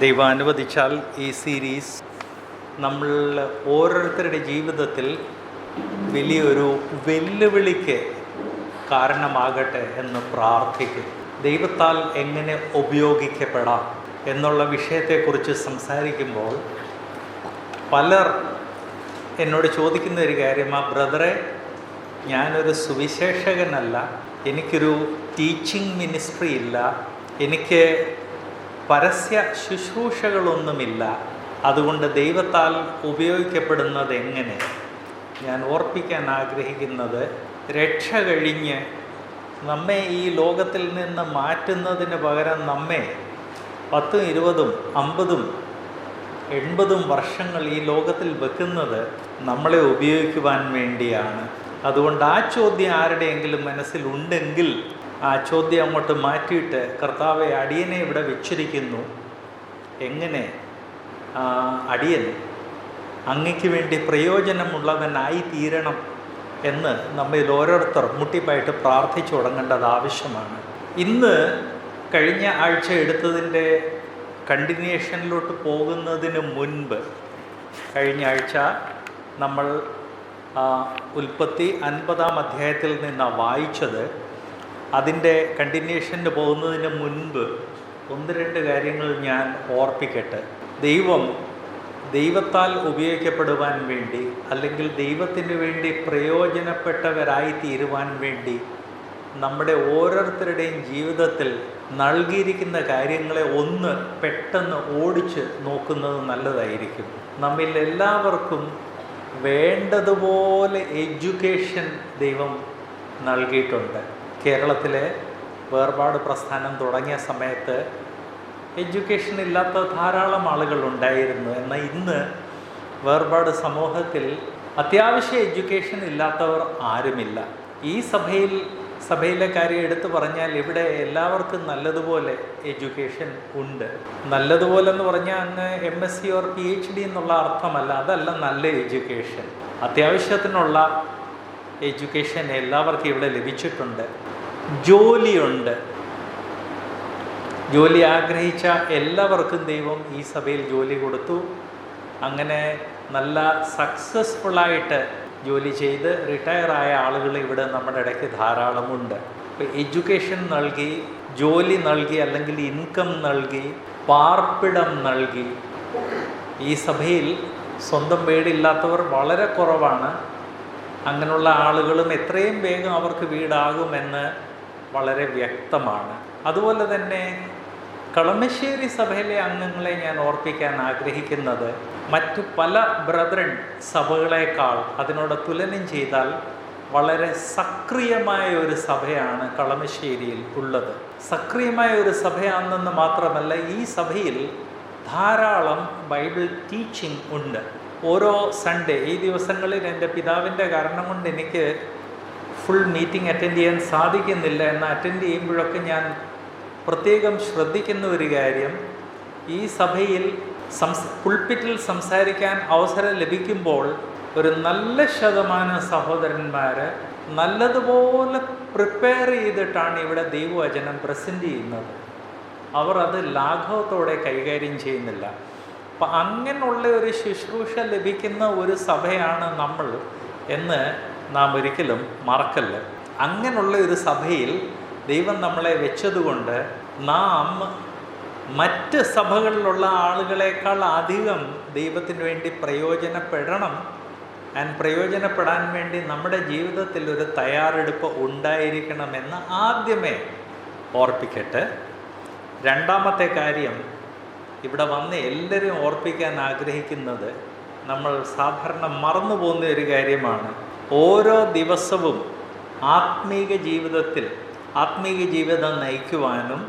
ദൈവം അനുവദിച്ചാൽ ഈ സീരീസ് നമ്മൾ ഓരോരുത്തരുടെ ജീവിതത്തിൽ വലിയൊരു വെല്ലുവിളിക്ക് കാരണമാകട്ടെ എന്ന് പ്രാർത്ഥിക്കും. ദൈവത്താൽ എങ്ങനെ ഉപയോഗിക്കപ്പെടാം എന്നുള്ള വിഷയത്തെക്കുറിച്ച് സംസാരിക്കുമ്പോൾ പലർ എന്നോട് ചോദിക്കുന്ന ഒരു കാര്യമാണ്, ബ്രദറെ, ഞാനൊരു സുവിശേഷകനല്ല, എനിക്കൊരു ടീച്ചിങ് മിനിസ്ട്രി ഇല്ല, എനിക്ക് പരസ്യ ശുശ്രൂഷകളൊന്നുമില്ല, അതുകൊണ്ട് ദൈവത്താൽ ഉപയോഗിക്കപ്പെടുന്നത് എങ്ങനെ? ഞാൻ ഓർപ്പിക്കാൻ ആഗ്രഹിക്കുന്നത്, രക്ഷ കഴിഞ്ഞ് നമ്മെ ഈ ലോകത്തിൽ നിന്ന് മാറ്റുന്നതിന് പകരം നമ്മെ 10, 20, 50, 80 വർഷങ്ങൾ ഈ ലോകത്തിൽ വെക്കുന്നത് നമ്മളെ ഉപയോഗിക്കുവാൻ വേണ്ടിയാണ്. അതുകൊണ്ട് ആ ചോദ്യം ആരുടെയെങ്കിലും മനസ്സിലുണ്ടെങ്കിൽ ആ ചോദ്യം അങ്ങോട്ട് മാറ്റിയിട്ട്, കർത്താവെ, അടിയനെ ഇവിടെ വെച്ചിരിക്കുന്നു, എങ്ങനെ അടിയൻ അങ്ങയ്ക്ക് വേണ്ടി പ്രയോജനമുള്ളവനായി തീരണം എന്ന് നമ്മിൽ ഓരോരുത്തർ മുട്ടിപ്പായിട്ട് പ്രാർത്ഥിച്ചു തുടങ്ങേണ്ടത് ആവശ്യമാണ്. ഇന്ന് കഴിഞ്ഞ ആഴ്ച എടുത്തതിൻ്റെ കണ്ടിന്യൂഷനിലോട്ട് പോകുന്നതിന് മുൻപ്, കഴിഞ്ഞ ആഴ്ച നമ്മൾ ഉൽപ്പത്തി 50-ാം അധ്യായത്തിൽ നിന്നാണ് വായിച്ചത്. അതിൻ്റെ കണ്ടിന്യൂഷന് പോകുന്നതിന് മുൻപ് 1-2 കാര്യങ്ങൾ ഞാൻ ഓർപ്പിക്കട്ടെ. ദൈവത്താൽ ഉപയോഗിക്കപ്പെടുവാൻ വേണ്ടി, അല്ലെങ്കിൽ ദൈവത്തിന് വേണ്ടി പ്രയോജനപ്പെട്ടവരായി തീരുവാൻ വേണ്ടി നമ്മുടെ ഓരോരുത്തരുടെയും ജീവിതത്തിൽ നൽകിയിരിക്കുന്ന കാര്യങ്ങളെ ഒന്ന് പെട്ടെന്ന് ഓടിച്ച് നോക്കുന്നത് നല്ലതായിരിക്കും. നമ്മിൽ എല്ലാവർക്കും വേണ്ടതുപോലെ എഡ്യൂക്കേഷൻ ദൈവം നൽകിയിട്ടുണ്ട്. കേരളത്തിലെ വേർപാട് പ്രസ്ഥാനം തുടങ്ങിയ സമയത്ത് എഡ്യൂക്കേഷൻ ഇല്ലാത്ത ധാരാളം ആളുകളുണ്ടായിരുന്നു. എന്നാൽ ഇന്ന് വേർപാട് സമൂഹത്തിൽ അത്യാവശ്യം എഡ്യൂക്കേഷൻ ഇല്ലാത്തവർ ആരുമില്ല. ഈ സഭയിലെ കാര്യം എടുത്തു പറഞ്ഞാൽ ഇവിടെ എല്ലാവർക്കും നല്ലതുപോലെ എഡ്യൂക്കേഷൻ ഉണ്ട്. നല്ലതുപോലെ എന്ന് പറഞ്ഞാൽ അങ്ങ് MSc ഓർ PhD എന്നുള്ള അർത്ഥമല്ല, അതല്ല നല്ല എഡ്യൂക്കേഷൻ. അത്യാവശ്യത്തിനുള്ള എഡ്യൂക്കേഷൻ എല്ലാവർക്കും ഇവിടെ ലഭിച്ചിട്ടുണ്ട്. ജോലിയുണ്ട്. ജോലി ആഗ്രഹിച്ച എല്ലാവർക്കും ദൈവം ഈ സഭയിൽ ജോലി കൊടുത്തു. അങ്ങനെ നല്ല സക്സസ്ഫുള്ളായിട്ട് ജോലി ചെയ്ത് റിട്ടയറായ ആളുകൾ ഇവിടെ നമ്മുടെ ഇടയ്ക്ക് ധാരാളമുണ്ട്. ഇപ്പോൾ എഡ്യൂക്കേഷൻ നൽകി, ജോലി നൽകി, അല്ലെങ്കിൽ ഇൻകം നൽകി, പാർപ്പിടം നൽകി. ഈ സഭയിൽ സ്വന്തം വീടില്ലാത്തവർ വളരെ കുറവാണ്. അങ്ങനെയുള്ള ആളുകളും എത്രയും വേഗം അവർക്ക് വീടാകുമെന്ന് വളരെ വ്യക്തമാണ്. അതുപോലെ തന്നെ കളമശ്ശേരി സഭയിലെ അംഗങ്ങളെ ഞാൻ ഓർപ്പിക്കാൻ ആഗ്രഹിക്കുന്നത്, മറ്റു പല ബ്രദറൻ സഭകളേക്കാൾ അതിനോട് തുലനം ചെയ്താൽ വളരെ സക്രിയമായ ഒരു സഭയാണ് കളമശ്ശേരിയിൽ ഉള്ളത്. സക്രിയമായ ഒരു സഭയാണെന്ന് മാത്രമല്ല, ഈ സഭയിൽ ധാരാളം ബൈബിൾ ടീച്ചിങ് ഉണ്ട്. ഓരോ സൺഡേ, ഈ ദിവസങ്ങളിൽ എൻ്റെ പിതാവിൻ്റെ കാരണം കൊണ്ട് എനിക്ക് ഫുൾ മീറ്റിംഗ് അറ്റൻഡ് ചെയ്യാൻ സാധിക്കുന്നില്ല. എന്നാൽ അറ്റൻഡ് ചെയ്യുമ്പോഴൊക്കെ ഞാൻ പ്രത്യേകം ശ്രദ്ധിക്കുന്ന ഒരു കാര്യം, ഈ സഭയിൽ പുൾപിറ്റിൽ സംസാരിക്കാൻ അവസരം ലഭിക്കുമ്പോൾ ഒരു നല്ല ശതമാനം സഹോദരന്മാർ നല്ലതുപോലെ പ്രിപ്പയർ ചെയ്തിട്ടാണ് ഇവിടെ ദൈവവചനം പ്രസൻറ്റ് ചെയ്യുന്നത്. അവർ അത് ലാഘവത്തോടെ കൈകാര്യം ചെയ്യുന്നില്ല. അപ്പം അങ്ങനെയുള്ള ഒരു ശുശ്രൂഷ ലഭിക്കുന്ന ഒരു സഭയാണ് നമ്മൾ എന്ന് നാം ഒരിക്കലും മറക്കല്ല. അങ്ങനെയുള്ള ഒരു സഭയിൽ ദൈവം നമ്മളെ വെച്ചതുകൊണ്ട് നാം മറ്റ് സഭകളിലുള്ള ആളുകളെക്കാൾ അധികം ദൈവത്തിന് വേണ്ടി പ്രയോജനപ്പെടണം. പ്രയോജനപ്പെടാൻ വേണ്ടി നമ്മുടെ ജീവിതത്തിൽ ഒരു തയ്യാറെടുപ്പ് ഉണ്ടായിരിക്കണമെന്ന് ആദ്യമേ ഓർപ്പിക്കട്ടെ. രണ്ടാമത്തെ കാര്യം, ഇവിടെ വന്ന് എല്ലാവരും ഓർപ്പിക്കാൻ ആഗ്രഹിക്കുന്നത്, നമ്മൾ സാധാരണ മറന്നു പോകുന്ന ഒരു കാര്യമാണ്. ഓരോ ദിവസവും ആത്മീക ജീവിതം നയിക്കുവാനും,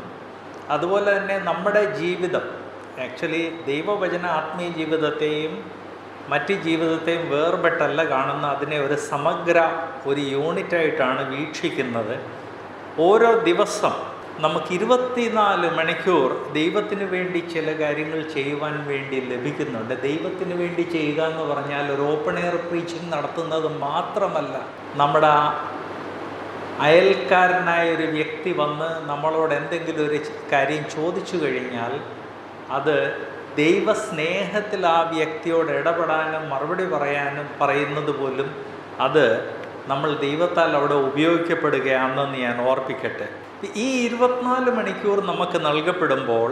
അതുപോലെ തന്നെ നമ്മുടെ ജീവിതം, ആക്ച്വലി ദൈവവചന ആത്മീയ ജീവിതത്തെയും മറ്റ് ജീവിതത്തെയും വേർപെട്ടല്ല കാണുന്ന, അതിനെ ഒരു സമഗ്ര ഒരു യൂണിറ്റായിട്ടാണ് വീക്ഷിക്കുന്നത്. ഓരോ ദിവസം നമുക്ക് 24 മണിക്കൂർ ദൈവത്തിന് വേണ്ടി ചില കാര്യങ്ങൾ ചെയ്യുവാൻ വേണ്ടി ലഭിക്കുന്നുണ്ട്. ദൈവത്തിന് വേണ്ടി ചെയ്യുക എന്ന് പറഞ്ഞാൽ ഒരു ഓപ്പൺ എയർ പ്രീച്ചിങ് നടത്തുന്നത് മാത്രമല്ല. നമ്മുടെ അയൽക്കാരനായ ഒരു വ്യക്തി വന്ന് നമ്മളോട് എന്തെങ്കിലും ഒരു കാര്യം ചോദിച്ചു കഴിഞ്ഞാൽ അത് ദൈവസ്നേഹത്തിൽ ആ വ്യക്തിയോട് ഇടപെടാനും മറുപടി പറയുന്നത് പോലും അത് നമ്മൾ ദൈവത്താൽ അവിടെ ഉപയോഗിക്കപ്പെടുകയാണെന്ന് ഞാൻ ഓർപ്പിക്കട്ടെ. ഈ 24 മണിക്കൂർ നമുക്ക് നൽകപ്പെടുമ്പോൾ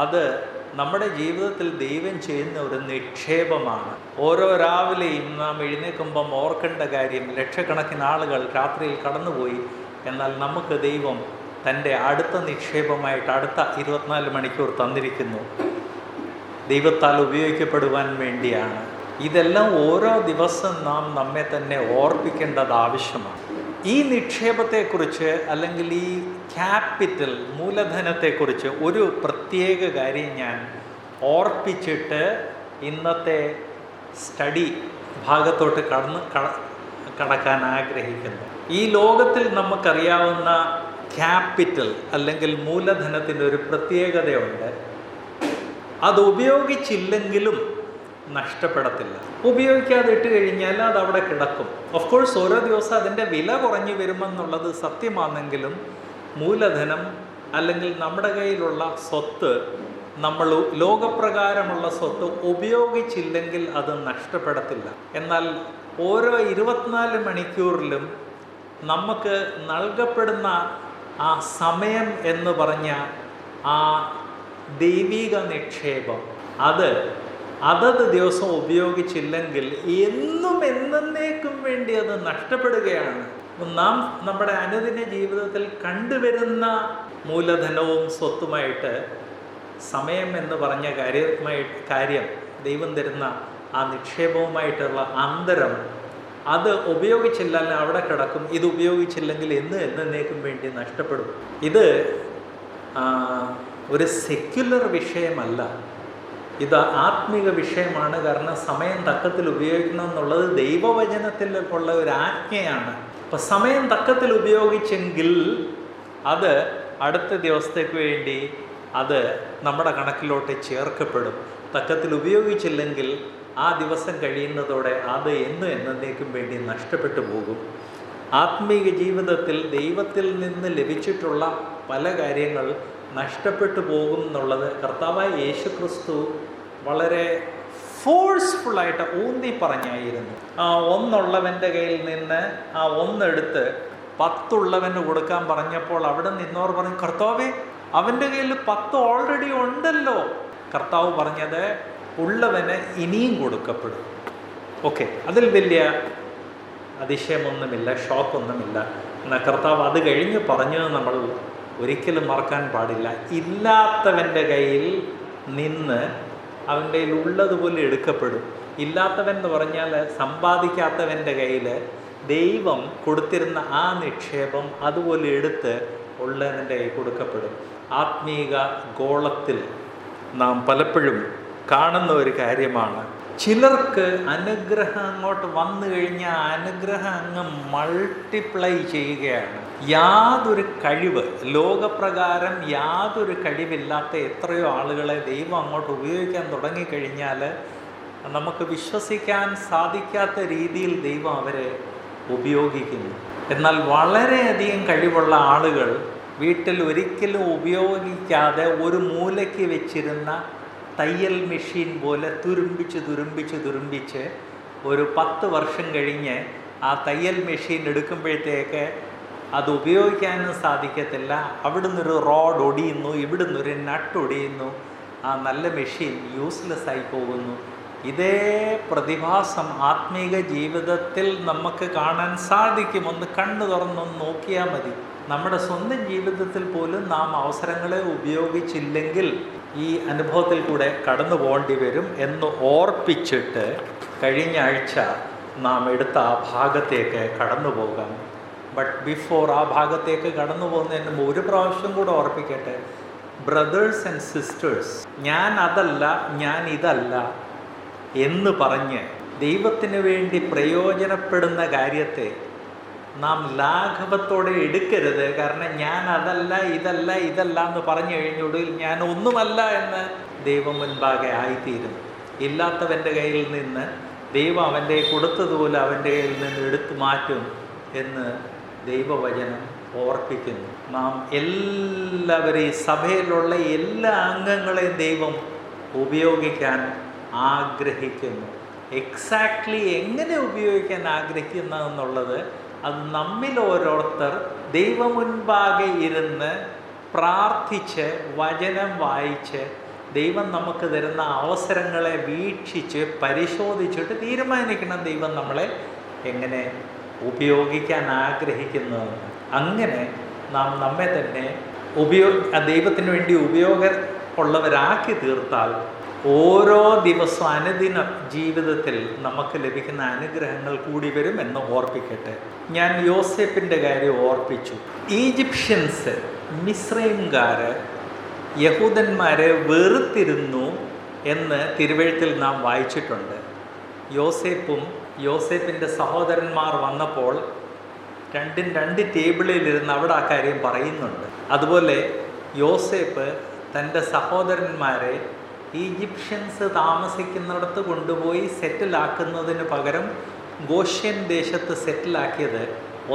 അത് നമ്മുടെ ജീവിതത്തിൽ ദൈവം ചെയ്യുന്ന ഒരു നിക്ഷേപമാണ്. ഓരോ രാവിലെയും നാം എഴുന്നേൽക്കുമ്പം ഓർക്കേണ്ട കാര്യം, ലക്ഷക്കണക്കിന് ആളുകൾ രാത്രിയിൽ കടന്നുപോയി, എന്നാൽ നമുക്ക് ദൈവം തൻ്റെ അടുത്ത നിക്ഷേപമായിട്ട് അടുത്ത 24 മണിക്കൂർ തന്നിരിക്കുന്നു. ദൈവത്താൽ ഉപയോഗിക്കപ്പെടുവാൻ വേണ്ടിയാണ്. ഇതെല്ലാം ഓരോ ദിവസം നാം നമ്മെ തന്നെ ഓർപ്പിക്കേണ്ടത് ആവശ്യമാണ്. ഈ നിക്ഷേപത്തെക്കുറിച്ച് അല്ലെങ്കിൽ ഈ ക്യാപിറ്റൽ മൂലധനത്തെക്കുറിച്ച് ഒരു പ്രത്യേക കാര്യം ഞാൻ ഓർപ്പിച്ചിട്ട് ഇന്നത്തെ സ്റ്റഡി ഭാഗത്തോട്ട് കടക്കാൻ ആഗ്രഹിക്കുന്നു. ഈ ലോകത്തിൽ നമുക്കറിയാവുന്ന ക്യാപിറ്റൽ അല്ലെങ്കിൽ മൂലധനത്തിൻ്റെ ഒരു പ്രത്യേകതയുണ്ട്. അത് ഉപയോഗിച്ചില്ലെങ്കിലും നഷ്ടപ്പെടത്തില്ല. ഉപയോഗിക്കാതെ ഇട്ട് കഴിഞ്ഞാൽ അത് അവിടെ കിടക്കും. ഓഫ് കോഴ്സ് ഓരോ ദിവസം അതിൻ്റെ വില കുറഞ്ഞു വരുമെന്നുള്ളത് സത്യമാണെങ്കിലും മൂലധനം അല്ലെങ്കിൽ നമ്മുടെ കയ്യിലുള്ള സ്വത്ത്, നമ്മൾ ലോകപ്രകാരമുള്ള സ്വത്ത് ഉപയോഗിച്ചില്ലെങ്കിൽ അത് നഷ്ടപ്പെടത്തില്ല. എന്നാൽ ഓരോ 24 മണിക്കൂറിലും നമുക്ക് നൽകപ്പെടുന്ന ആ സമയം എന്ന് പറഞ്ഞ ആ ദൈവിക നിക്ഷേപം അതത് ദിവസം ഉപയോഗിച്ചില്ലെങ്കിൽ എന്നും എന്നേക്കും വേണ്ടി അത് നഷ്ടപ്പെടുകയാണ്. നാം നമ്മുടെ അനുദിന ജീവിതത്തിൽ കണ്ടുവരുന്ന മൂലധനവും സ്വത്തുമായിട്ട് സമയം എന്ന് പറഞ്ഞ കാര്യം ദൈവം തരുന്ന ആ നിക്ഷേപവുമായിട്ടുള്ള അന്തരം അത് ഉപയോഗിച്ചില്ല അവിടെ കിടക്കും. ഇത് ഉപയോഗിച്ചില്ലെങ്കിൽ എന്നേക്കും വേണ്ടി നഷ്ടപ്പെടും. ഇത് ഒരു സെക്യുലർ വിഷയമല്ല, ഇത് ആത്മിക വിഷയമാണ്. കാരണം സമയം തക്കത്തിൽ ഉപയോഗിക്കണം എന്നുള്ളത് ദൈവവചനത്തിൽ ഉള്ള ഒരു ആജ്ഞയാണ്. അപ്പം സമയം തക്കത്തിൽ ഉപയോഗിച്ചെങ്കിൽ അത് അടുത്ത ദിവസത്തേക്ക് വേണ്ടി അത് നമ്മുടെ കണക്കിലോട്ട് ചേർക്കപ്പെടും. തക്കത്തിൽ ഉപയോഗിച്ചില്ലെങ്കിൽ ആ ദിവസം കഴിയുന്നതോടെ അത് എന്നേക്കും വേണ്ടി നഷ്ടപ്പെട്ടു പോകും. ആത്മീക ജീവിതത്തിൽ ദൈവത്തിൽ നിന്ന് ലഭിച്ചിട്ടുള്ള പല കാര്യങ്ങൾ നഷ്ടപ്പെട്ടു പോകും എന്നുള്ളത് കർത്താവായ യേശു ക്രിസ്തു വളരെ ഫോഴ്സ്ഫുള്ളായിട്ട് ഊന്നി പറഞ്ഞായിരുന്നു. ആ ഒന്നുള്ളവൻ്റെ കയ്യിൽ നിന്ന് ആ ഒന്നെടുത്ത് 10 ഉള്ളവന് കൊടുക്കാൻ പറഞ്ഞപ്പോൾ അവിടെ നിന്നോർ പറഞ്ഞു, കർത്താവേ അവൻ്റെ കയ്യിൽ 10 ഓൾറെഡി ഉണ്ടല്ലോ. കർത്താവ് പറഞ്ഞത് ഉള്ളവന് ഇനിയും കൊടുക്കപ്പെടും. ഓക്കെ, അതിൽ വലിയ അതിശയമൊന്നുമില്ല, ഷോക്കൊന്നുമില്ല. എന്നാൽ കർത്താവ് അത് കഴിഞ്ഞ് പറഞ്ഞത് നമ്മൾ ഒരിക്കലും മറക്കാൻ പാടില്ല. ഇല്ലാത്തവൻ്റെ കയ്യിൽ നിന്ന് അവൻ്റെ കയ്യിൽ ഉള്ളതുപോലെ എടുക്കപ്പെടും. ഇല്ലാത്തവൻ എന്ന് പറഞ്ഞാൽ സമ്പാദിക്കാത്തവൻ്റെ കയ്യിൽ ദൈവം കൊടുത്തിരുന്ന ആ നിക്ഷേപം അതുപോലെ എടുത്ത് ഉള്ളവൻ്റെ കയ്യിൽ കൊടുക്കപ്പെടും. ആത്മീക ഗോളത്തിൽ നാം പലപ്പോഴും കാണുന്ന ഒരു കാര്യമാണ്, ചിലർക്ക് അനുഗ്രഹം അങ്ങോട്ട് വന്നു കഴിഞ്ഞാൽ അനുഗ്രഹം അങ്ങ് മൾട്ടിപ്ലൈ ചെയ്യുകയാണ്. യാതൊരു കഴിവ്, ലോകപ്രകാരം യാതൊരു കഴിവില്ലാത്ത എത്രയോ ആളുകളെ ദൈവം അങ്ങോട്ട് ഉപയോഗിക്കാൻ തുടങ്ങിക്കഴിഞ്ഞാൽ നമുക്ക് വിശ്വസിക്കാൻ സാധിക്കാത്ത രീതിയിൽ ദൈവം അവരെ ഉപയോഗിക്കുന്നു. എന്നാൽ വളരെയധികം കഴിവുള്ള ആളുകൾ വീട്ടിൽ ഒരിക്കലും ഉപയോഗിക്കാതെ ഒരു മൂലയ്ക്ക് വെച്ചിരുന്ന തയ്യൽ മെഷീൻ പോലെ തുരുമ്പിച്ച് ഒരു 10 വർഷം കഴിഞ്ഞ് ആ തയ്യൽ മെഷീൻ എടുക്കുമ്പോഴത്തേക്ക് അത് ഉപയോഗിക്കാനും സാധിക്കത്തില്ല. അവിടുന്ന് ഒരു റോഡ് ഒടിയുന്നു, ഇവിടുന്ന് ഒരു നട്ട് ഒടിയുന്നു, ആ നല്ല മെഷീൻ യൂസ്ലെസ് ആയി പോകുന്നു. ഇതേ പ്രതിഭാസം ആത്മീക ജീവിതത്തിൽ നമുക്ക് കാണാൻ സാധിക്കും. ഒന്ന് കണ്ണു തുറന്നൊന്ന് നോക്കിയാൽ മതി. നമ്മുടെ സ്വന്തം ജീവിതത്തിൽ പോലും നാം അവസരങ്ങളെ ഉപയോഗിച്ചില്ലെങ്കിൽ ഈ അനുഭവത്തിൽ കൂടെ കടന്നു പോകേണ്ടി വരും എന്ന് ഓർപ്പിച്ചിട്ട് കഴിഞ്ഞ ആഴ്ച നാം എടുത്ത ആ ഭാഗത്തേക്ക് കടന്നു പോകാം. ബട്ട് ബിഫോർ ആ ഭാഗത്തേക്ക് കടന്നു പോകുന്നതിന് മുമ്പ് ഒരു പ്രാവശ്യം കൂടെ ഓർപ്പിക്കട്ടെ, ബ്രദേഴ്സ് ആൻഡ് സിസ്റ്റേഴ്സ്, ഞാൻ അതല്ല ഞാൻ ഇതല്ല എന്ന് പറഞ്ഞ് ദൈവത്തിന് വേണ്ടി പ്രയോജനപ്പെടുന്ന കാര്യത്തെ നാം ലാഘവത്തോടെ എടുക്കരുത്. കാരണം ഞാൻ അതല്ല ഇതല്ല എന്ന് പറഞ്ഞു കഴിഞ്ഞൊടുവിൽ ഞാൻ ഒന്നുമല്ല എന്ന് ദൈവം മുൻപാകെ ആയിത്തീരും. ഇല്ലാത്തവൻ്റെ കയ്യിൽ നിന്ന് ദൈവം അവൻ്റെ കൊടുത്തതുപോലെ അവൻ്റെ കയ്യിൽ നിന്ന് എടുത്തു മാറ്റും എന്ന് ദൈവവചനം ഓർപ്പിക്കുന്നു. നാം എല്ലാവരെയും, സഭയിലുള്ള എല്ലാ അംഗങ്ങളെയും ദൈവം ഉപയോഗിക്കാൻ ആഗ്രഹിക്കുന്നു. എക്സാക്ട്ലി എങ്ങനെ ഉപയോഗിക്കാൻ ആഗ്രഹിക്കുന്നതെന്നുള്ളത് അത് നമ്മിൽ ഓരോരുത്തർ ദൈവമുൻപാകെ ഇരുന്ന് പ്രാർത്ഥിച്ച് വചനം വായിച്ച് ദൈവം നമുക്ക് തരുന്ന അവസരങ്ങളെ വീക്ഷിച്ച് പരിശോധിച്ചിട്ട് തീരുമാനിക്കണം ദൈവം നമ്മളെ എങ്ങനെ ഉപയോഗിക്കാൻ ആഗ്രഹിക്കുന്നതെന്ന്. അങ്ങനെ നാം നമ്മെ തന്നെ ദൈവത്തിന് വേണ്ടി ഉപയോഗമുള്ളവരാക്കി തീർത്താൽ ഓരോ ദിവസവും അനുദിന ജീവിതത്തിൽ നമുക്ക് ലഭിക്കുന്ന അനുഗ്രഹങ്ങൾ കൂടി വരും എന്ന് ഓർപ്പിക്കട്ടെ. ഞാൻ യോസേപ്പിൻ്റെ കാര്യം ഓർപ്പിച്ചു. ഈജിപ്ഷ്യൻസ്, മിസ്രൈംകാർ യഹൂദന്മാരെ വെറുത്തിരുന്നു എന്ന് തിരുവെഴുത്തിൽ നാം വായിച്ചിട്ടുണ്ട്. യോസേപ്പിൻ്റെ സഹോദരന്മാർ വന്നപ്പോൾ രണ്ടും രണ്ട് ടേബിളിലിരുന്ന് അവിടെ ആ കാര്യം പറയുന്നുണ്ട്. അതുപോലെ യോസേപ്പ് തൻ്റെ സഹോദരന്മാരെ ഈജിപ്ഷ്യൻസ് താമസിക്കുന്നിടത്ത് കൊണ്ടുപോയി സെറ്റിലാക്കുന്നതിന് പകരം ഗോഷ്യൻ ദേശത്ത് സെറ്റിലാക്കിയത്,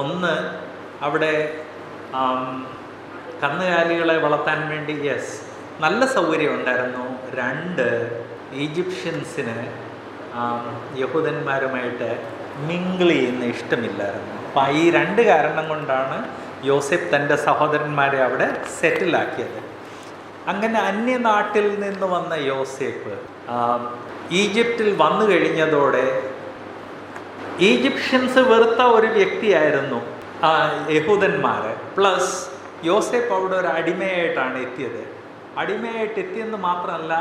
ഒന്ന് അവിടെ കന്നുകാലികളെ വളർത്താൻ വേണ്ടി നല്ല സൗകര്യം ഉണ്ടായിരുന്നു. രണ്ട്, ഈജിപ്ഷ്യൻസിന് യഹൂദന്മാരുമായിട്ട് മിങ്കിൾ ചെയ്യുന്ന ഇഷ്ടമില്ലായിരുന്നു. അപ്പം ഈ രണ്ട് കാരണം കൊണ്ടാണ് യോസേപ്പ് തൻ്റെ സഹോദരന്മാരെ അവിടെ സെറ്റിലാക്കിയത്. അങ്ങനെ അന്യനാട്ടിൽ നിന്ന് വന്ന യോസേപ്പ് ഈജിപ്തിൽ വന്നു കഴിഞ്ഞതോടെ ഈജിപ്ഷ്യൻസ് വെറുത്ത ഒരു വ്യക്തിയായിരുന്നു യഹൂദന്മാർ. പ്ലസ് യോസേപ്പ് അവിടെ ഒരു അടിമയായിട്ടാണ് എത്തിയത്. അടിമയായിട്ട് എത്തിയെന്ന് മാത്രമല്ല,